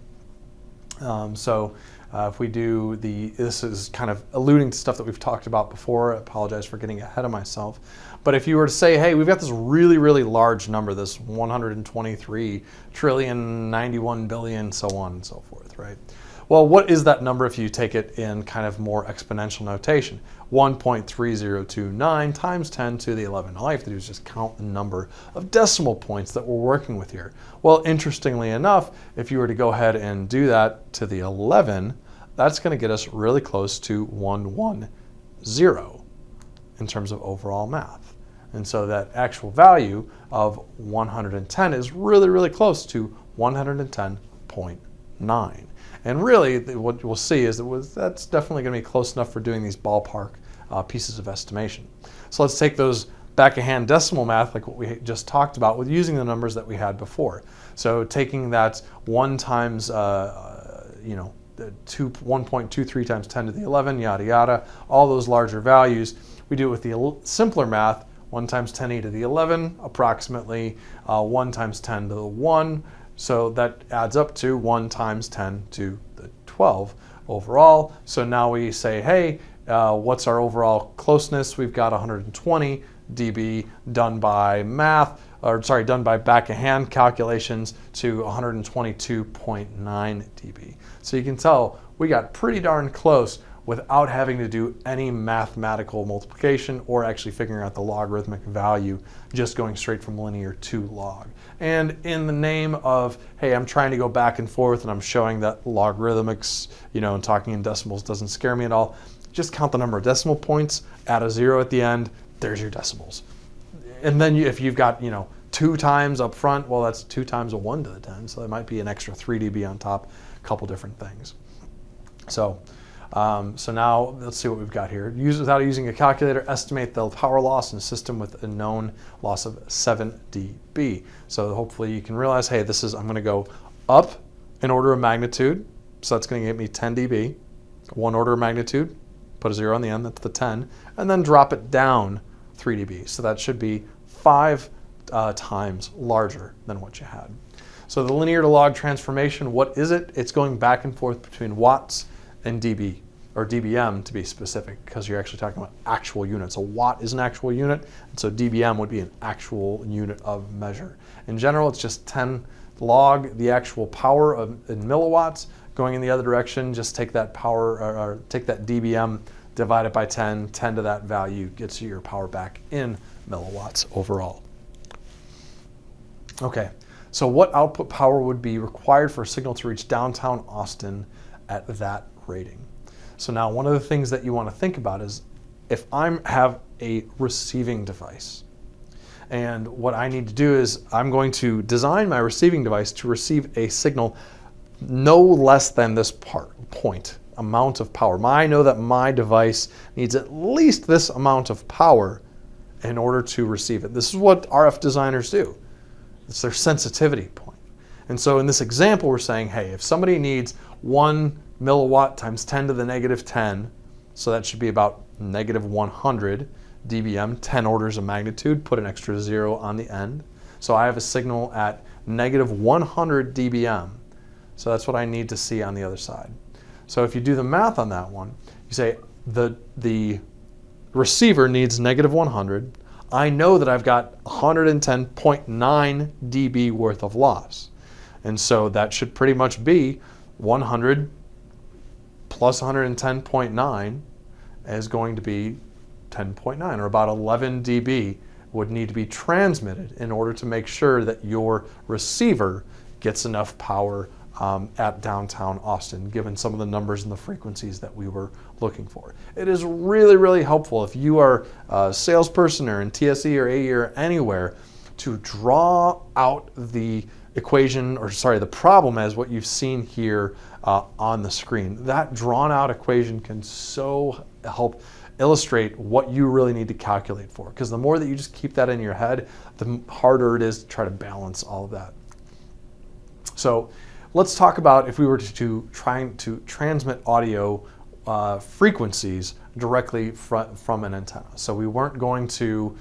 Speaker 1: If we do this is kind of alluding to stuff that we've talked about before. I apologize for getting ahead of myself. But if you were to say, hey, we've got this really, really large number, this 123 trillion, 91 billion, so on and so forth, right? Well, what is that number if you take it in kind of more exponential notation? 1.3029 times 10 to the 11. All I have to do is just count the number of decimal points that we're working with here. Well, interestingly enough, if you were to go ahead and do that to the 11, that's going to get us really close to 110 in terms of overall math. And so that actual value of 110 is really, really close to 110.9. And really, what we'll see is that's definitely going to be close enough for doing these ballpark pieces of estimation. So let's take those back-of-hand decimal math, like what we just talked about, with using the numbers that we had before. So taking that 1 times, 1.23 times 10 to the 11, yada, yada, all those larger values. We do it with the simpler math, 1 times 10e to the 11, approximately 1 times 10 to the 1. So that adds up to 1 times 10 to the 12 overall. So now we say, hey, what's our overall closeness? We've got 120 dB done by done by back-of-hand calculations to 122.9 dB. So you can tell we got pretty darn close without having to do any mathematical multiplication or actually figuring out the logarithmic value, just going straight from linear to log. And in the name of, hey, I'm trying to go back and forth and I'm showing that logarithmics, and talking in decimals doesn't scare me at all, just count the number of decimal points, add a 0 at the end, there's your decibels. And then if you've got, 2 times up front, well, that's 2 times a 1 to the 10, so that might be an extra 3 dB on top, a couple different things. So now let's see what we've got here. Without using a calculator, estimate the power loss in a system with a known loss of 7 dB. So hopefully you can realize, hey, I'm going to go up in order of magnitude. So that's going to give me 10 dB, 1 order of magnitude, put a 0 on the end, that's the 10, and then drop it down 3 dB. So that should be 5 times larger than what you had. So the linear to log transformation, what is it? It's going back and forth between watts and dB, or dBm to be specific, because you're actually talking about actual units. A watt is an actual unit, and so dBm would be an actual unit of measure. In general, it's just 10 log the actual power in milliwatts. Going in the other direction, just take that power, or take that dBm, divide it by 10, 10 to that value gets you your power back in milliwatts overall. Okay, So what output power would be required for a signal to reach downtown Austin at that rating? So now one of the things that you want to think about is if I have a receiving device, and what I need to do is I'm going to design my receiving device to receive a signal no less than this point amount of power. I know that my device needs at least this amount of power in order to receive it. This is what RF designers do. It's their sensitivity point. And so in this example, we're saying, hey, if somebody needs 1 milliwatt times 10 to the negative 10, so that should be about negative 100 dBm, 10 orders of magnitude, put an extra 0 on the end. So I have a signal at negative 100 dBm. So that's what I need to see on the other side. So if you do the math on that one, you say the receiver needs negative 100. I know that I've got 110.9 dB worth of loss. And so that should pretty much be 100 plus 110.9 is going to be 10.9, or about 11 dB would need to be transmitted in order to make sure that your receiver gets enough power at downtown Austin, given some of the numbers and the frequencies that we were looking for. It is really, really helpful if you are a salesperson or in TSE or AE or anywhere to draw out the equation, or sorry, the problem as what you've seen here on the screen. That drawn out equation can so help illustrate what you really need to calculate for, because the more that you just keep that in your head, the harder it is to try to balance all of that. So let's talk about if we were to try to transmit audio frequencies directly from an antenna. So we weren't going to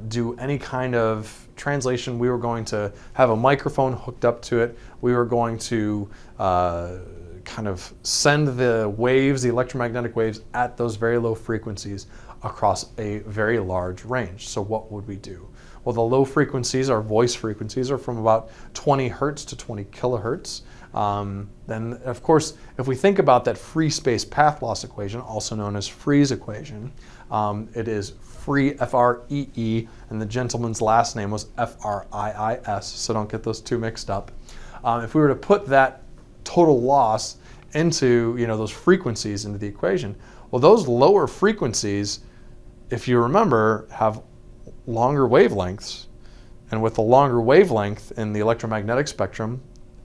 Speaker 1: do any kind of translation. We were going to have a microphone hooked up to it. We were going to kind of send the waves, the electromagnetic waves, at those very low frequencies across a very large range. So what would we do? Well, the low frequencies, our voice frequencies, are from about 20 hertz to 20 kilohertz. Then, of course, if we think about that free space path loss equation, also known as Free's equation, it is Free, F-R-E-E, and the gentleman's last name was F-R-I-I-S, so don't get those two mixed up. If we were to put that total loss into, those frequencies into the equation, well, those lower frequencies, if you remember, have longer wavelengths, and with the longer wavelength in the electromagnetic spectrum,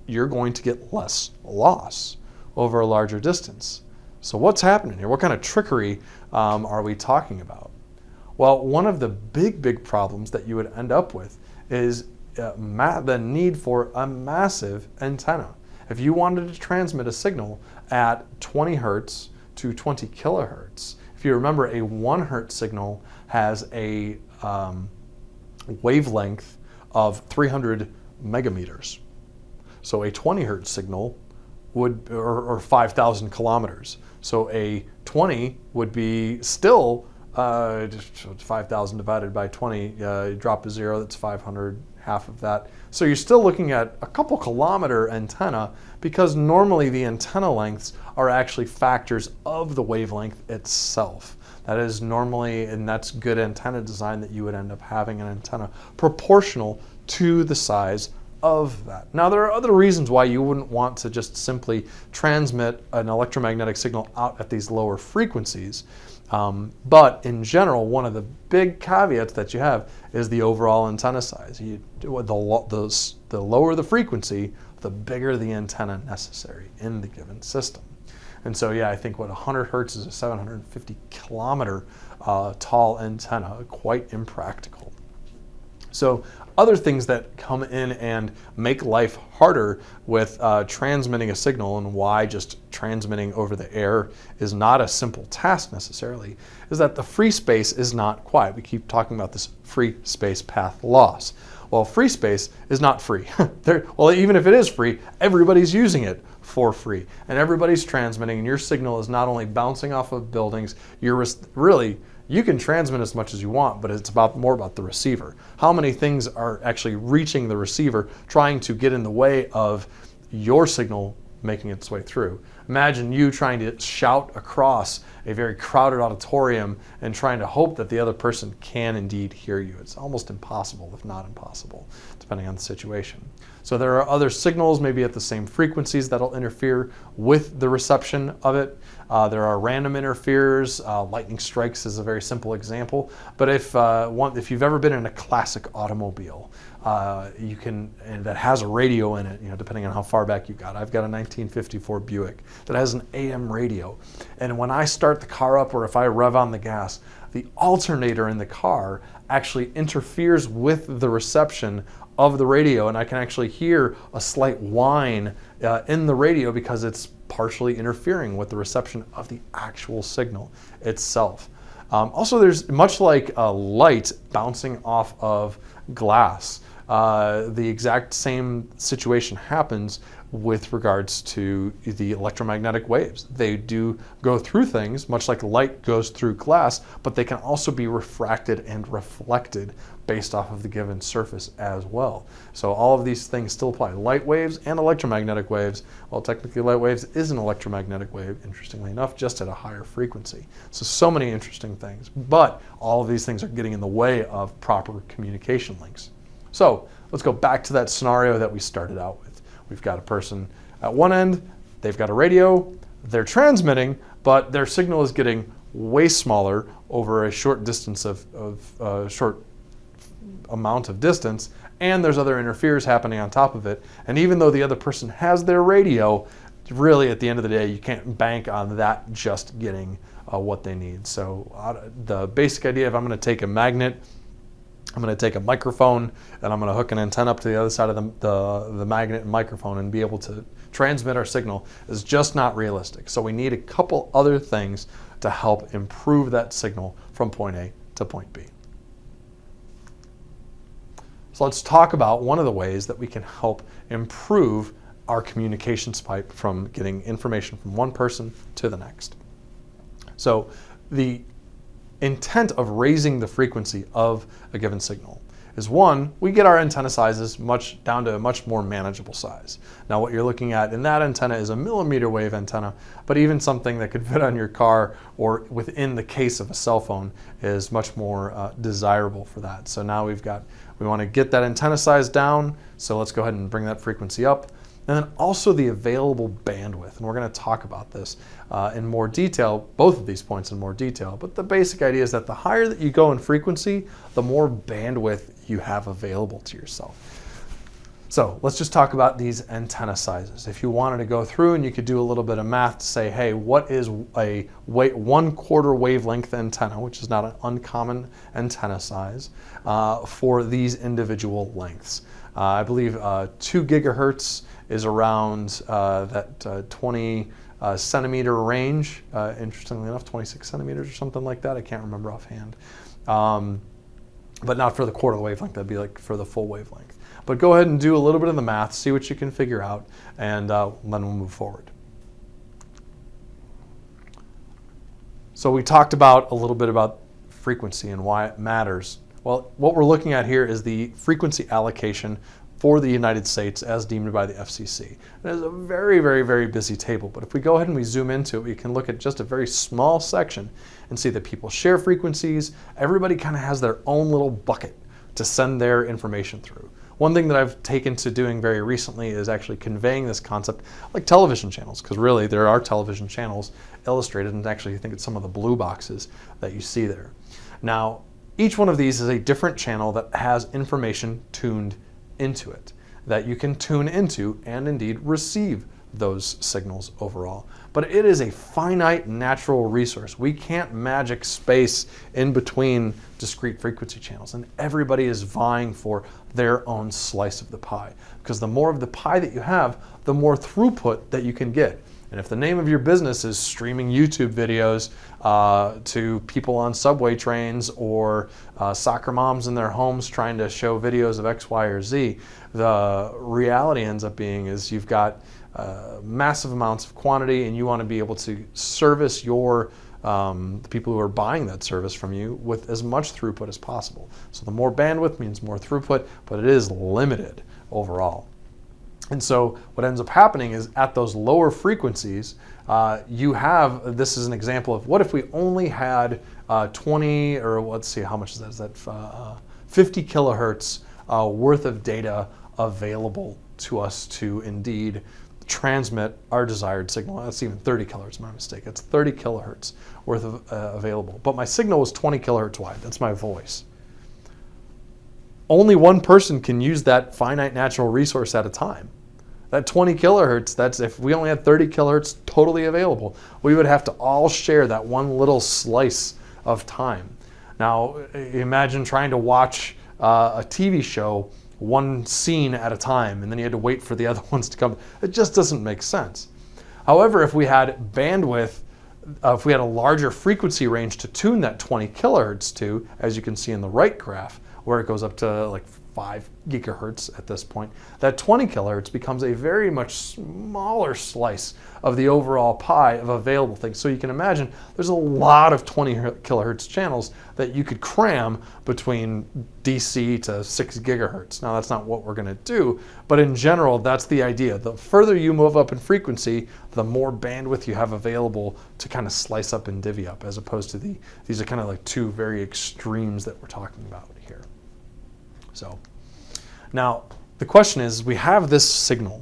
Speaker 1: you're going to get less loss over a larger distance. So what's happening here? What kind of trickery are we talking about? Well, one of the big problems that you would end up with is the need for a massive antenna. If you wanted to transmit a signal at 20 hertz to 20 kilohertz, if you remember, a 1 hertz signal has a wavelength of 300 megameters. So a 20 hertz signal would, or 5,000 kilometers. So a 20 would be still, just 5,000 divided by 20, you drop a 0, that's 500, half of that. So you're still looking at a couple kilometer antenna, because normally the antenna lengths are actually factors of the wavelength itself. That is normally, and that's good antenna design, that you would end up having an antenna proportional to the size of that. Now, there are other reasons why you wouldn't want to just simply transmit an electromagnetic signal out at these lower frequencies. But in general, one of the big caveats that you have is the overall antenna size. The lower the frequency, the bigger the antenna necessary in the given system. And so, yeah, I think 100 hertz is a 750 kilometer tall antenna, quite impractical. So other things that come in and make life harder with transmitting a signal, and why just transmitting over the air is not a simple task necessarily, is that the free space is not quiet. We keep talking about this free space path loss. Well, free space is not free. Well, even if it is free, everybody's using it for free, and everybody's transmitting, and your signal is not only bouncing off of buildings, you can transmit as much as you want, but it's more about the receiver. How many things are actually reaching the receiver, trying to get in the way of your signal making its way through? Imagine you trying to shout across a very crowded auditorium and trying to hope that the other person can indeed hear you. It's almost impossible, if not impossible, depending on the situation. So there are other signals, maybe at the same frequencies, that'll interfere with the reception of it. There are random interferers. Lightning strikes is a very simple example. But if you've ever been in a classic automobile, and that has a radio in it, depending on how far back you got. I've got a 1954 Buick that has an AM radio. And when I start the car up, or if I rev on the gas, the alternator in the car actually interferes with the reception of the radio, and I can actually hear a slight whine in the radio because it's partially interfering with the reception of the actual signal itself. Also, there's much like a light bouncing off of glass. The exact same situation happens with regards to the electromagnetic waves. They do go through things, much like light goes through glass, but they can also be refracted and reflected based off of the given surface as well. So all of these things still apply. Light waves and electromagnetic waves. Well, technically light waves is an electromagnetic wave, interestingly enough, just at a higher frequency. So many interesting things, but all of these things are getting in the way of proper communication links. So let's go back to that scenario that we started out with. We've got a person at one end, they've got a radio, they're transmitting, but their signal is getting way smaller over a short distance short amount of distance, and there's other interferes happening on top of it. And even though the other person has their radio, really at the end of the day, you can't bank on that just getting what they need. So the basic idea, if I'm going to take a magnet, I'm going to take a microphone and I'm going to hook an antenna up to the other side of the magnet and microphone and be able to transmit our signal, is just not realistic. So we need a couple other things to help improve that signal from point A to point B. So let's talk about one of the ways that we can help improve our communications pipe from getting information from one person to the next. So the intent of raising the frequency of a given signal is, one, we get our antenna sizes down to a much more manageable size. Now what you're looking at in that antenna is a millimeter wave antenna, but even something that could fit on your car or within the case of a cell phone is much more desirable for that. So now we want to get that antenna size down, so let's go ahead and bring that frequency up. And then also the available bandwidth, and we're going to talk about this in more detail, both of these points in more detail, but the basic idea is that the higher that you go in frequency, the more bandwidth you have available to yourself. So let's just talk about these antenna sizes. If you wanted to go through and you could do a little bit of math to say, hey, what is a 1/4 wavelength antenna, which is not an uncommon antenna size, for these individual lengths. I believe 2 gigahertz is around that 20 centimeter range, interestingly enough, 26 centimeters or something like that. I can't remember offhand. But not for the quarter wavelength, that'd be like for the full wavelength. But go ahead and do a little bit of the math, see what you can figure out, and then we'll move forward. So we talked about a little bit about frequency and why it matters. Well, what we're looking at here is the frequency allocation for the United States as deemed by the FCC. It is a very, very, very busy table, but if we go ahead and we zoom into it, we can look at just a very small section and see that people share frequencies. Everybody kind of has their own little bucket to send their information through. One thing that I've taken to doing very recently is actually conveying this concept like television channels, because really there are television channels illustrated, and actually I think it's some of the blue boxes that you see there. Now, each one of these is a different channel that has information tuned into it that you can tune into and indeed receive those signals overall. But it is a finite natural resource. We can't magic space in between discrete frequency channels, and everybody is vying for their own slice of the pie, because the more of the pie that you have, the more throughput that you can get. And if the name of your business is streaming YouTube videos to people on subway trains or soccer moms in their homes trying to show videos of X, Y, or Z, the reality ends up being is you've got massive amounts of quantity, and you want to be able to service your the people who are buying that service from you with as much throughput as possible. So the more bandwidth means more throughput, but it is limited overall. And so what ends up happening is at those lower frequencies, you have, this is an example of what if we only had 20, or let's see, how much is that? Is that 50 kilohertz worth of data available to us to indeed transmit our desired signal. That's even 30 kilohertz, my mistake. It's 30 kilohertz worth of available. But my signal was 20 kilohertz wide. That's my voice. Only one person can use that finite natural resource at a time. That 20 kilohertz, that's if we only had 30 kilohertz totally available, we would have to all share that one little slice of time. Now, imagine trying to watch a TV show one scene at a time, and then you had to wait for the other ones to come. It just doesn't make sense. However, if we had bandwidth, if we had a larger frequency range to tune that 20 kilohertz to, as you can see in the right graph, where it goes up to like 5 gigahertz at this point, that 20 kilohertz becomes a very much smaller slice of the overall pie of available things. So you can imagine there's a lot of 20 kilohertz channels that you could cram between DC to 6 gigahertz. Now that's not what we're going to do, but in general, that's the idea. The further you move up in frequency, the more bandwidth you have available to kind of slice up and divvy up, as opposed to these are kind of like two very extremes that we're talking about here. So now the question is, we have this signal.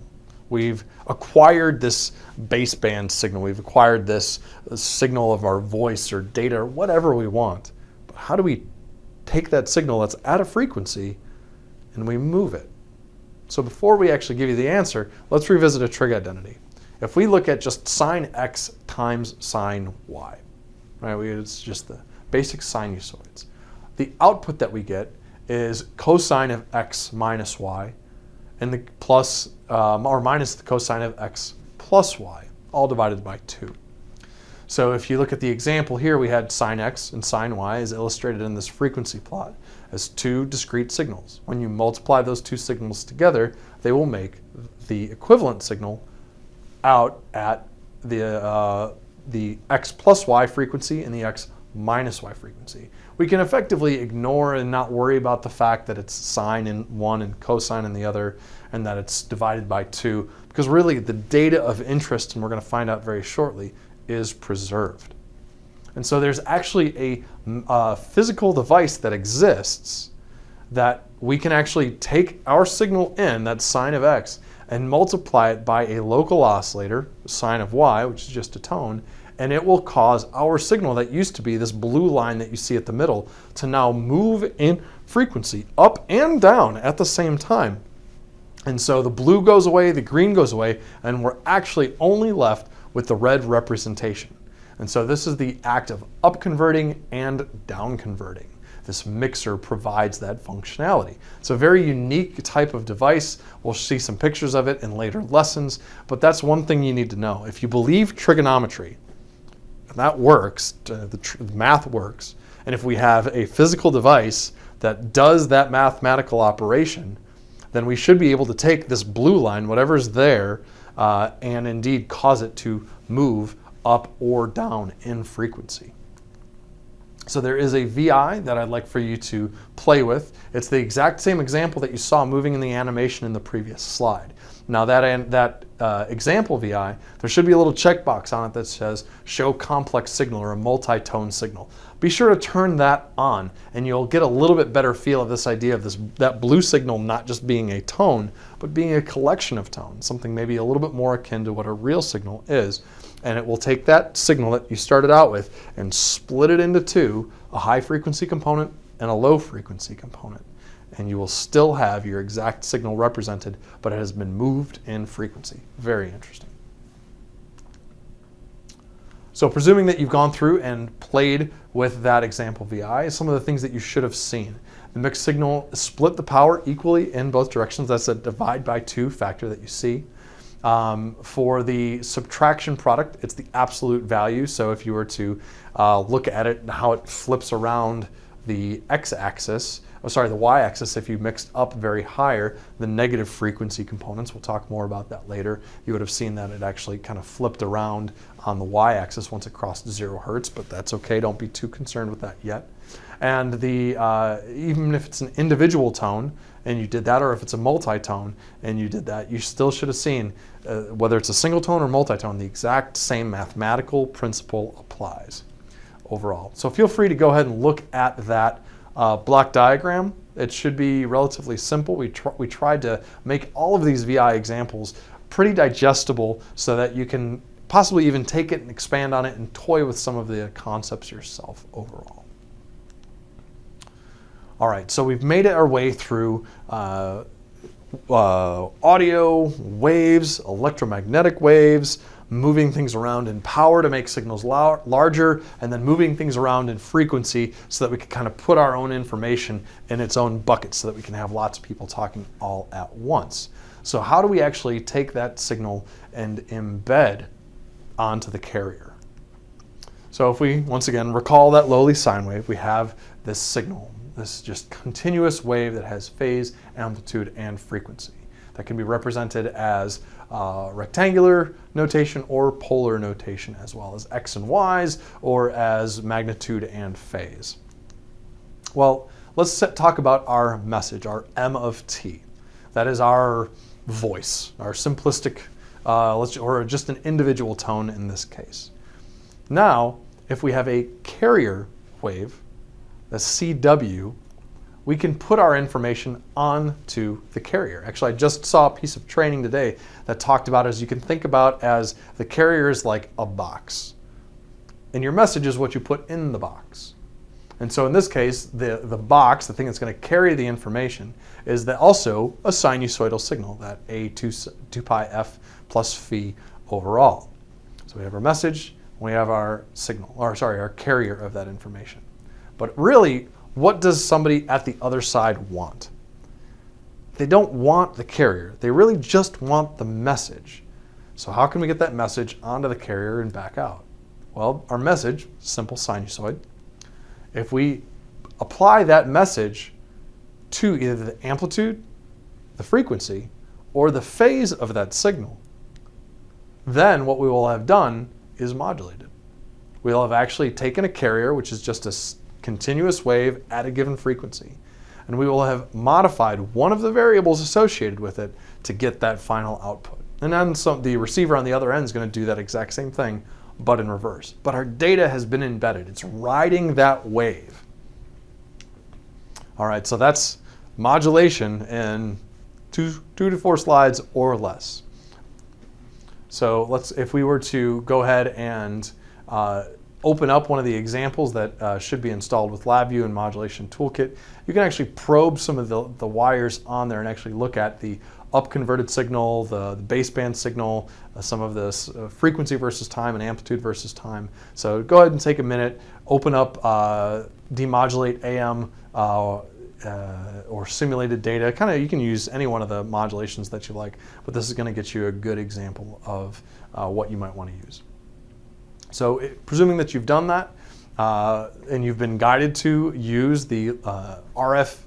Speaker 1: We've acquired this baseband signal. We've acquired this signal of our voice or data or whatever we want. But how do we take that signal that's at a frequency and we move it? So before we actually give you the answer, let's revisit a trig identity. If we look at just sine x times sine y, right? It's just the basic sinusoids. The output that we get is cosine of x minus y, and the plus or minus the cosine of x plus y, all divided by 2. So if you look at the example here, we had sine x and sine y is illustrated in this frequency plot as two discrete signals. When you multiply those two signals together, they will make the equivalent signal out at the x plus y frequency and the x minus y frequency. We can effectively ignore and not worry about the fact that it's sine in one and cosine in the other, and that it's divided by 2, because really the data of interest, and we're going to find out very shortly, is preserved. And so there's actually a physical device that exists that we can actually take our signal in, that sine of x, and multiply it by a local oscillator, sine of y, which is just a tone, and it will cause our signal that used to be this blue line that you see at the middle to now move in frequency up and down at the same time. And so the blue goes away, the green goes away, and we're actually only left with the red representation. And so this is the act of up converting and down converting. This mixer provides that functionality. It's a very unique type of device. We'll see some pictures of it in later lessons, but that's one thing you need to know. If you believe trigonometry, and that works, the math works, and if we have a physical device that does that mathematical operation, then we should be able to take this blue line, whatever's there, and indeed cause it to move up or down in frequency. So there is a VI that I'd like for you to play with. It's the exact same example that you saw moving in the animation in the previous slide. Now that example VI, there should be a little checkbox on it that says show complex signal or a multi-tone signal. Be sure to turn that on, and you'll get a little bit better feel of this idea of that blue signal not just being a tone, but being a collection of tones, something maybe a little bit more akin to what a real signal is. And it will take that signal that you started out with and split it into two, a high frequency component and a low frequency component. And you will still have your exact signal represented, but it has been moved in frequency. Very interesting. So presuming that you've gone through and played with that example VI, some of the things that you should have seen. The mixed signal split the power equally in both directions. That's a divide by 2 factor that you see. For the subtraction product, it's the absolute value. So if you were to look at it and how it flips around the x-axis, the y-axis, if you mixed up very higher, the negative frequency components. We'll talk more about that later. You would have seen that it actually kind of flipped around on the y-axis once it crossed 0 hertz, but that's okay. Don't be too concerned with that yet. And even if it's an individual tone and you did that, or if it's a multi-tone and you did that, you still should have seen, whether it's a single tone or multi-tone, the exact same mathematical principle applies overall. So feel free to go ahead and look at that block diagram. It should be relatively simple. We tried to make all of these VI examples pretty digestible so that you can possibly even take it and expand on it and toy with some of the concepts yourself overall. All right, so we've made our way through audio, waves, electromagnetic waves, moving things around in power to make signals larger, and then moving things around in frequency so that we can kind of put our own information in its own bucket so that we can have lots of people talking all at once. So how do we actually take that signal and embed onto the carrier? So if we, once again, recall that lowly sine wave, we have this signal, this just continuous wave that has phase, amplitude, and frequency. That can be represented as rectangular notation or polar notation, as well as x and y's, or as magnitude and phase. Well, let's talk about our message, our M of T. That is our voice, our simplistic, or just an individual tone in this case. Now, if we have a carrier wave, the CW, we can put our information onto the carrier. Actually, I just saw a piece of training today that talked about it as you can think about as the carrier is like a box. And your message is what you put in the box. And so in this case, the box, the thing that's going to carry the information, is also a sinusoidal signal, that A 2 pi f plus phi overall. So we have our message, we have our signal, our carrier of that information. But really, what does somebody at the other side want? They don't want the carrier. They really just want the message. So how can we get that message onto the carrier and back out? Well, our message, simple sinusoid. If we apply that message to either the amplitude, the frequency, or the phase of that signal, then what we will have done is modulated. We'll have actually taken a carrier, which is just a continuous wave at a given frequency, and we will have modified one of the variables associated with it to get that final output. And then the receiver on the other end is going to do that exact same thing, but in reverse. But our data has been embedded. It's riding that wave. All right, so that's modulation in two to four slides or less. So if we were to go ahead and open up one of the examples that should be installed with LabVIEW and Modulation Toolkit, you can actually probe some of the wires on there and actually look at the up-converted signal, the baseband signal, some of this frequency versus time and amplitude versus time. So go ahead and take a minute, open up demodulate AM or simulated data. You can use any one of the modulations that you like, but this is going to get you a good example of what you might want to use. So presuming that you've done that and you've been guided to use the RF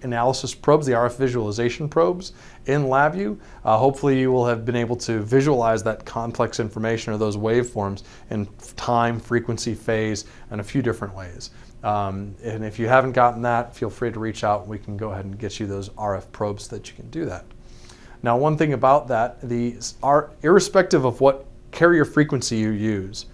Speaker 1: analysis probes, the RF visualization probes in LabVIEW, hopefully you will have been able to visualize that complex information or those waveforms in time, frequency, phase, and a few different ways. And if you haven't gotten that, feel free to reach out and we can go ahead and get you those RF probes so that you can do that. Now, one thing about that, irrespective of what carrier frequency you use,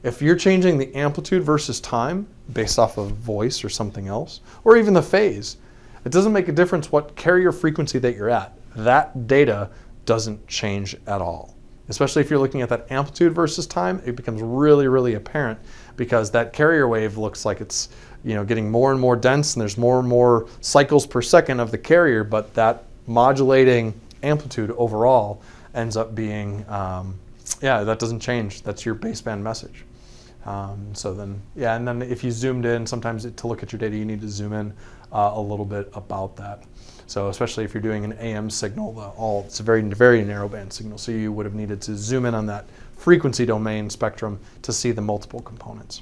Speaker 1: if you're changing the amplitude versus time based off of voice or something else, or even the phase, it doesn't make a difference what carrier frequency that you're at. That data doesn't change at all. Especially if you're looking at that amplitude versus time, it becomes really, really apparent because that carrier wave looks like it's getting more and more dense and there's more and more cycles per second of the carrier, but that modulating amplitude overall ends up being that doesn't change. That's your baseband message. And then if you zoomed in, sometimes to look at your data, you need to zoom in a little bit about that. So especially if you're doing an AM signal, it's a very, very narrow band signal, so you would have needed to zoom in on that frequency domain spectrum to see the multiple components.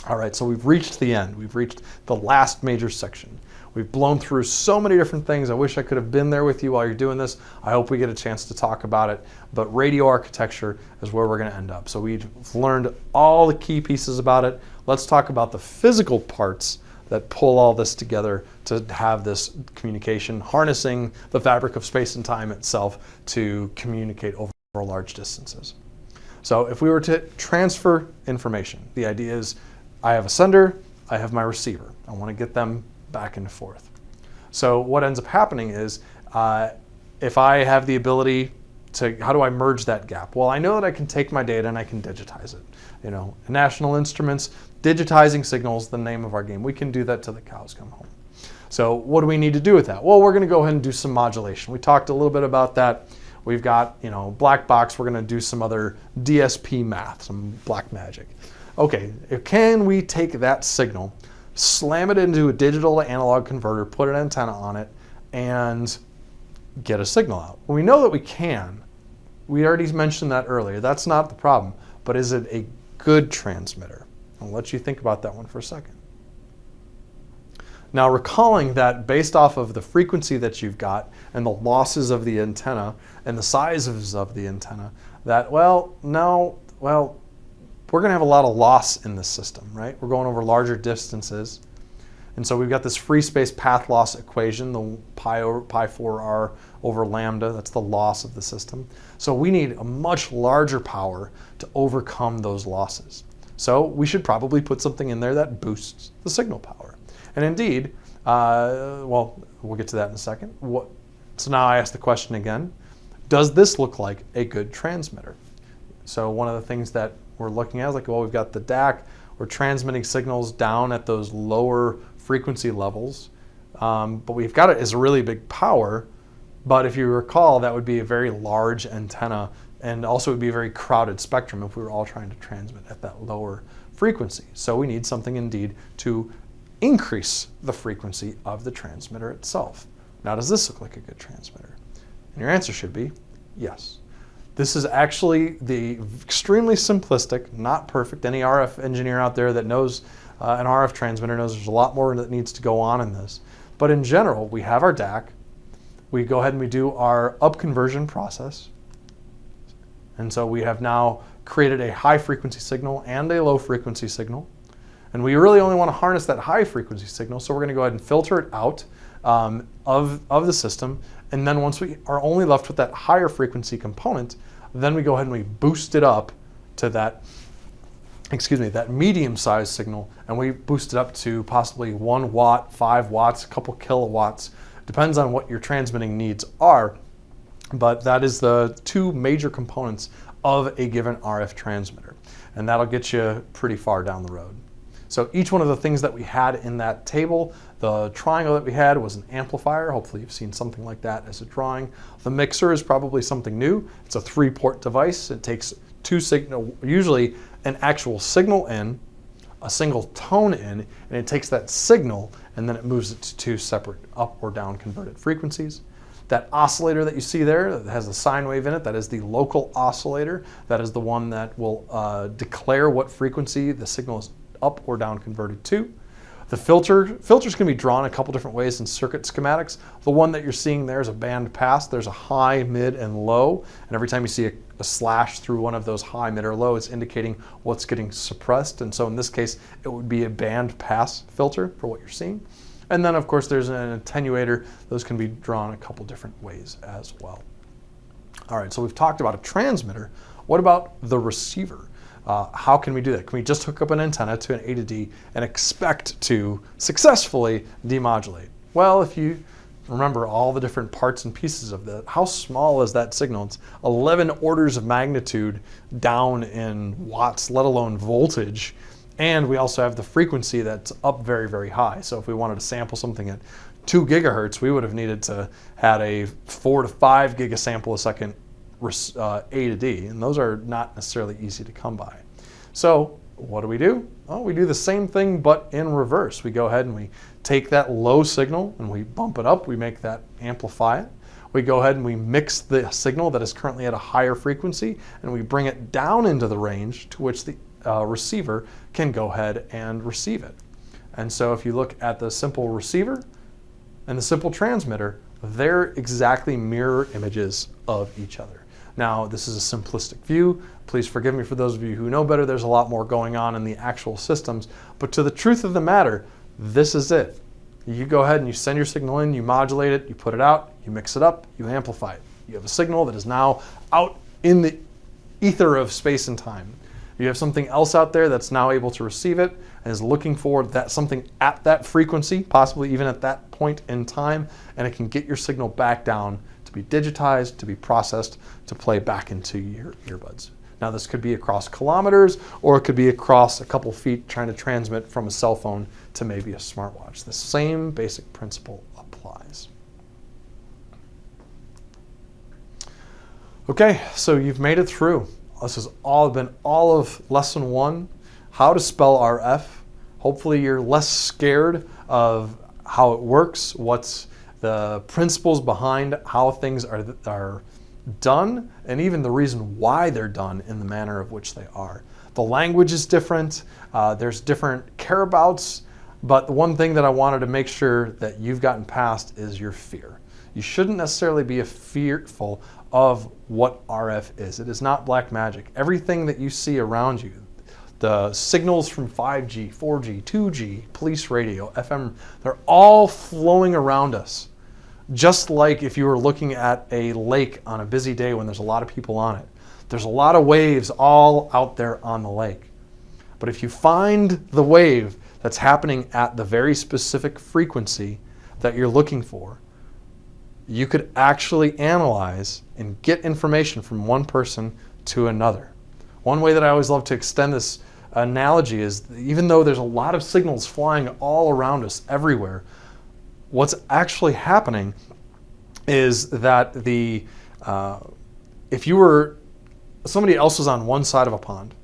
Speaker 1: All right, so we've reached the end. We've reached the last major section. We've blown through so many different things. I wish I could have been there with you while you're doing this. I hope we get a chance to talk about it. But radio architecture is where we're going to end up. So we've learned all the key pieces about it. Let's talk about the physical parts that pull all this together to have this communication, harnessing the fabric of space and time itself to communicate over large distances. So if we were to transfer information, the idea is I have a sender, I have my receiver. I want to get them back and forth. So what ends up happening is if I have the ability to, how do I merge that gap? Well, I know that I can take my data and I can digitize it. You know, National Instruments, digitizing signals, the name of our game. We can do that till the cows come home. So what do we need to do with that? Well, we're going to go ahead and do some modulation. We talked a little bit about that. We've got, you know, black box. We're going to do some other DSP math, some black magic. Okay, can we take that signal, slam it into a digital to analog converter, put an antenna on it, and get a signal out? Well, we know that we can. We already mentioned that earlier. That's not the problem. But is it a good transmitter? I'll let you think about that one for a second. Now, recalling that based off of the frequency that you've got and the losses of the antenna and the sizes of the antenna, that, well, no, well, we're going to have a lot of loss in this system, right? We're going over larger distances. And so we've got this free space path loss equation, the pi 4r over lambda, that's the loss of the system. So we need a much larger power to overcome those losses. So we should probably put something in there that boosts the signal power. And indeed, well, we'll get to that in a second. So now I ask the question again, does this look like a good transmitter? So one of the things that we're looking at is like, well, we've got the DAC, we're transmitting signals down at those lower frequency levels, but we've got it as a really big power. But if you recall, that would be a very large antenna, and also it would be a very crowded spectrum if we were all trying to transmit at that lower frequency. So we need something indeed to increase the frequency of the transmitter itself. Now, does this look like a good transmitter? And your answer should be yes. This is actually the extremely simplistic, not perfect. Any RF engineer out there that knows an RF transmitter knows there's a lot more that needs to go on in this. But in general, we have our DAC. We go ahead and we do our up conversion process. And so we have now created a high frequency signal and a low frequency signal. And we really only want to harness that high frequency signal, so we're going to go ahead and filter it out of the system. And then once we are only left with that higher frequency component, then we go ahead and we boost it up to that, that medium-sized signal, and we boost it up to possibly 1 watt, 5 watts, a couple kilowatts. Depends on what your transmitting needs are, but that is the two major components of a given RF transmitter, and that'll get you pretty far down the road. So each one of the things that we had in that table, the triangle that we had was an amplifier. Hopefully you've seen something like that as a drawing. The mixer is probably something new. It's a 3-port device. It takes two signal, usually an actual signal in, a single tone in, and it takes that signal and then it moves it to 2 separate up or down converted frequencies. That oscillator that you see there that has a sine wave in it, that is the local oscillator. That is the one that will declare what frequency the signal is up or down converted to. The filter's going to be drawn a couple different ways in circuit schematics. The one that you're seeing there is a band pass. There's a high, mid, and low. And every time you see a slash through one of those high, mid, or low, it's indicating what's getting suppressed. And so in this case, it would be a band pass filter for what you're seeing. And then of course there's an attenuator. Those can be drawn a couple different ways as well. All right, so we've talked about a transmitter. What about the receiver? How can we do that? Can we just hook up an antenna to an A to D and expect to successfully demodulate? Well, if you remember all the different parts and pieces of that, how small is that signal? It's 11 orders of magnitude down in watts, let alone voltage. And we also have the frequency that's up very, very high. So if we wanted to sample something at 2 gigahertz, we would have needed to had a 4 to 5 gigasample a second A to D, and those are not necessarily easy to come by. So what do? Well, we do the same thing but in reverse. We go ahead and we take that low signal and we bump it up, we make that amplify it. We go ahead and we mix the signal that is currently at a higher frequency and we bring it down into the range to which the receiver can go ahead and receive it. And so if you look at the simple receiver and the simple transmitter, they're exactly mirror images of each other. Now, this is a simplistic view. Please forgive me for those of you who know better. There's a lot more going on in the actual systems. But to the truth of the matter, this is it. You go ahead and you send your signal in, you modulate it, you put it out, you mix it up, you amplify it. You have a signal that is now out in the ether of space and time. You have something else out there that's now able to receive it and is looking for that something at that frequency, possibly even at that point in time, and it can get your signal back down to be digitized, to be processed, to play back into your earbuds. Now, this could be across kilometers, or it could be across a couple feet trying to transmit from a cell phone to maybe a smartwatch. The same basic principle applies. Okay, so you've made it through. This has been all of lesson 1, how to spell RF. Hopefully you're less scared of how it works, what's the principles behind how things are done, and even the reason why they're done in the manner of which they are. The language is different, there's different careabouts, but the one thing that I wanted to make sure that you've gotten past is your fear. You shouldn't necessarily be fearful of what RF is. It is not black magic. Everything that you see around you, the signals from 5G, 4G, 2G, police radio, FM, they're all flowing around us. Just like if you were looking at a lake on a busy day when there's a lot of people on it. There's a lot of waves all out there on the lake. But if you find the wave that's happening at the very specific frequency that you're looking for, you could actually analyze and get information from one person to another. One way that I always love to extend this analogy is, even though there's a lot of signals flying all around us everywhere, what's actually happening is that if somebody else was on one side of a pond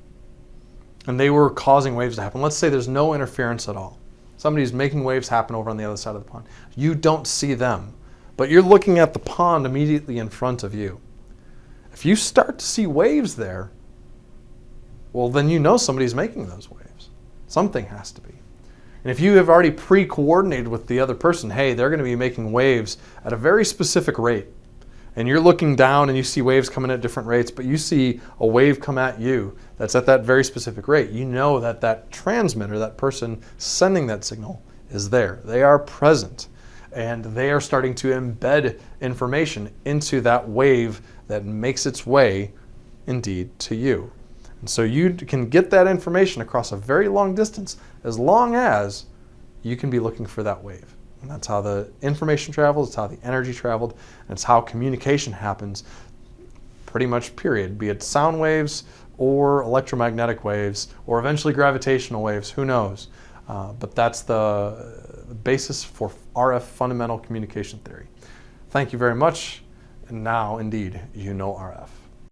Speaker 1: and they were causing waves to happen, let's say there's no interference at all. Somebody's making waves happen over on the other side of the pond. You don't see them, but you're looking at the pond immediately in front of you. If you start to see waves there, well, then you know somebody's making those waves. Something has to be. And if you have already pre-coordinated with the other person, hey, they're going to be making waves at a very specific rate, and you're looking down and you see waves coming at different rates, but you see a wave come at you that's at that very specific rate, you know that that transmitter, that person sending that signal, is there. They are present, and they are starting to embed information into that wave that makes its way, indeed, to you. And so you can get that information across a very long distance as long as you can be looking for that wave. And that's how the information travels, it's how the energy traveled, and it's how communication happens, pretty much period, be it sound waves or electromagnetic waves or eventually gravitational waves, who knows. But that's the basis for RF fundamental communication theory. Thank you very much, and now indeed you know RF.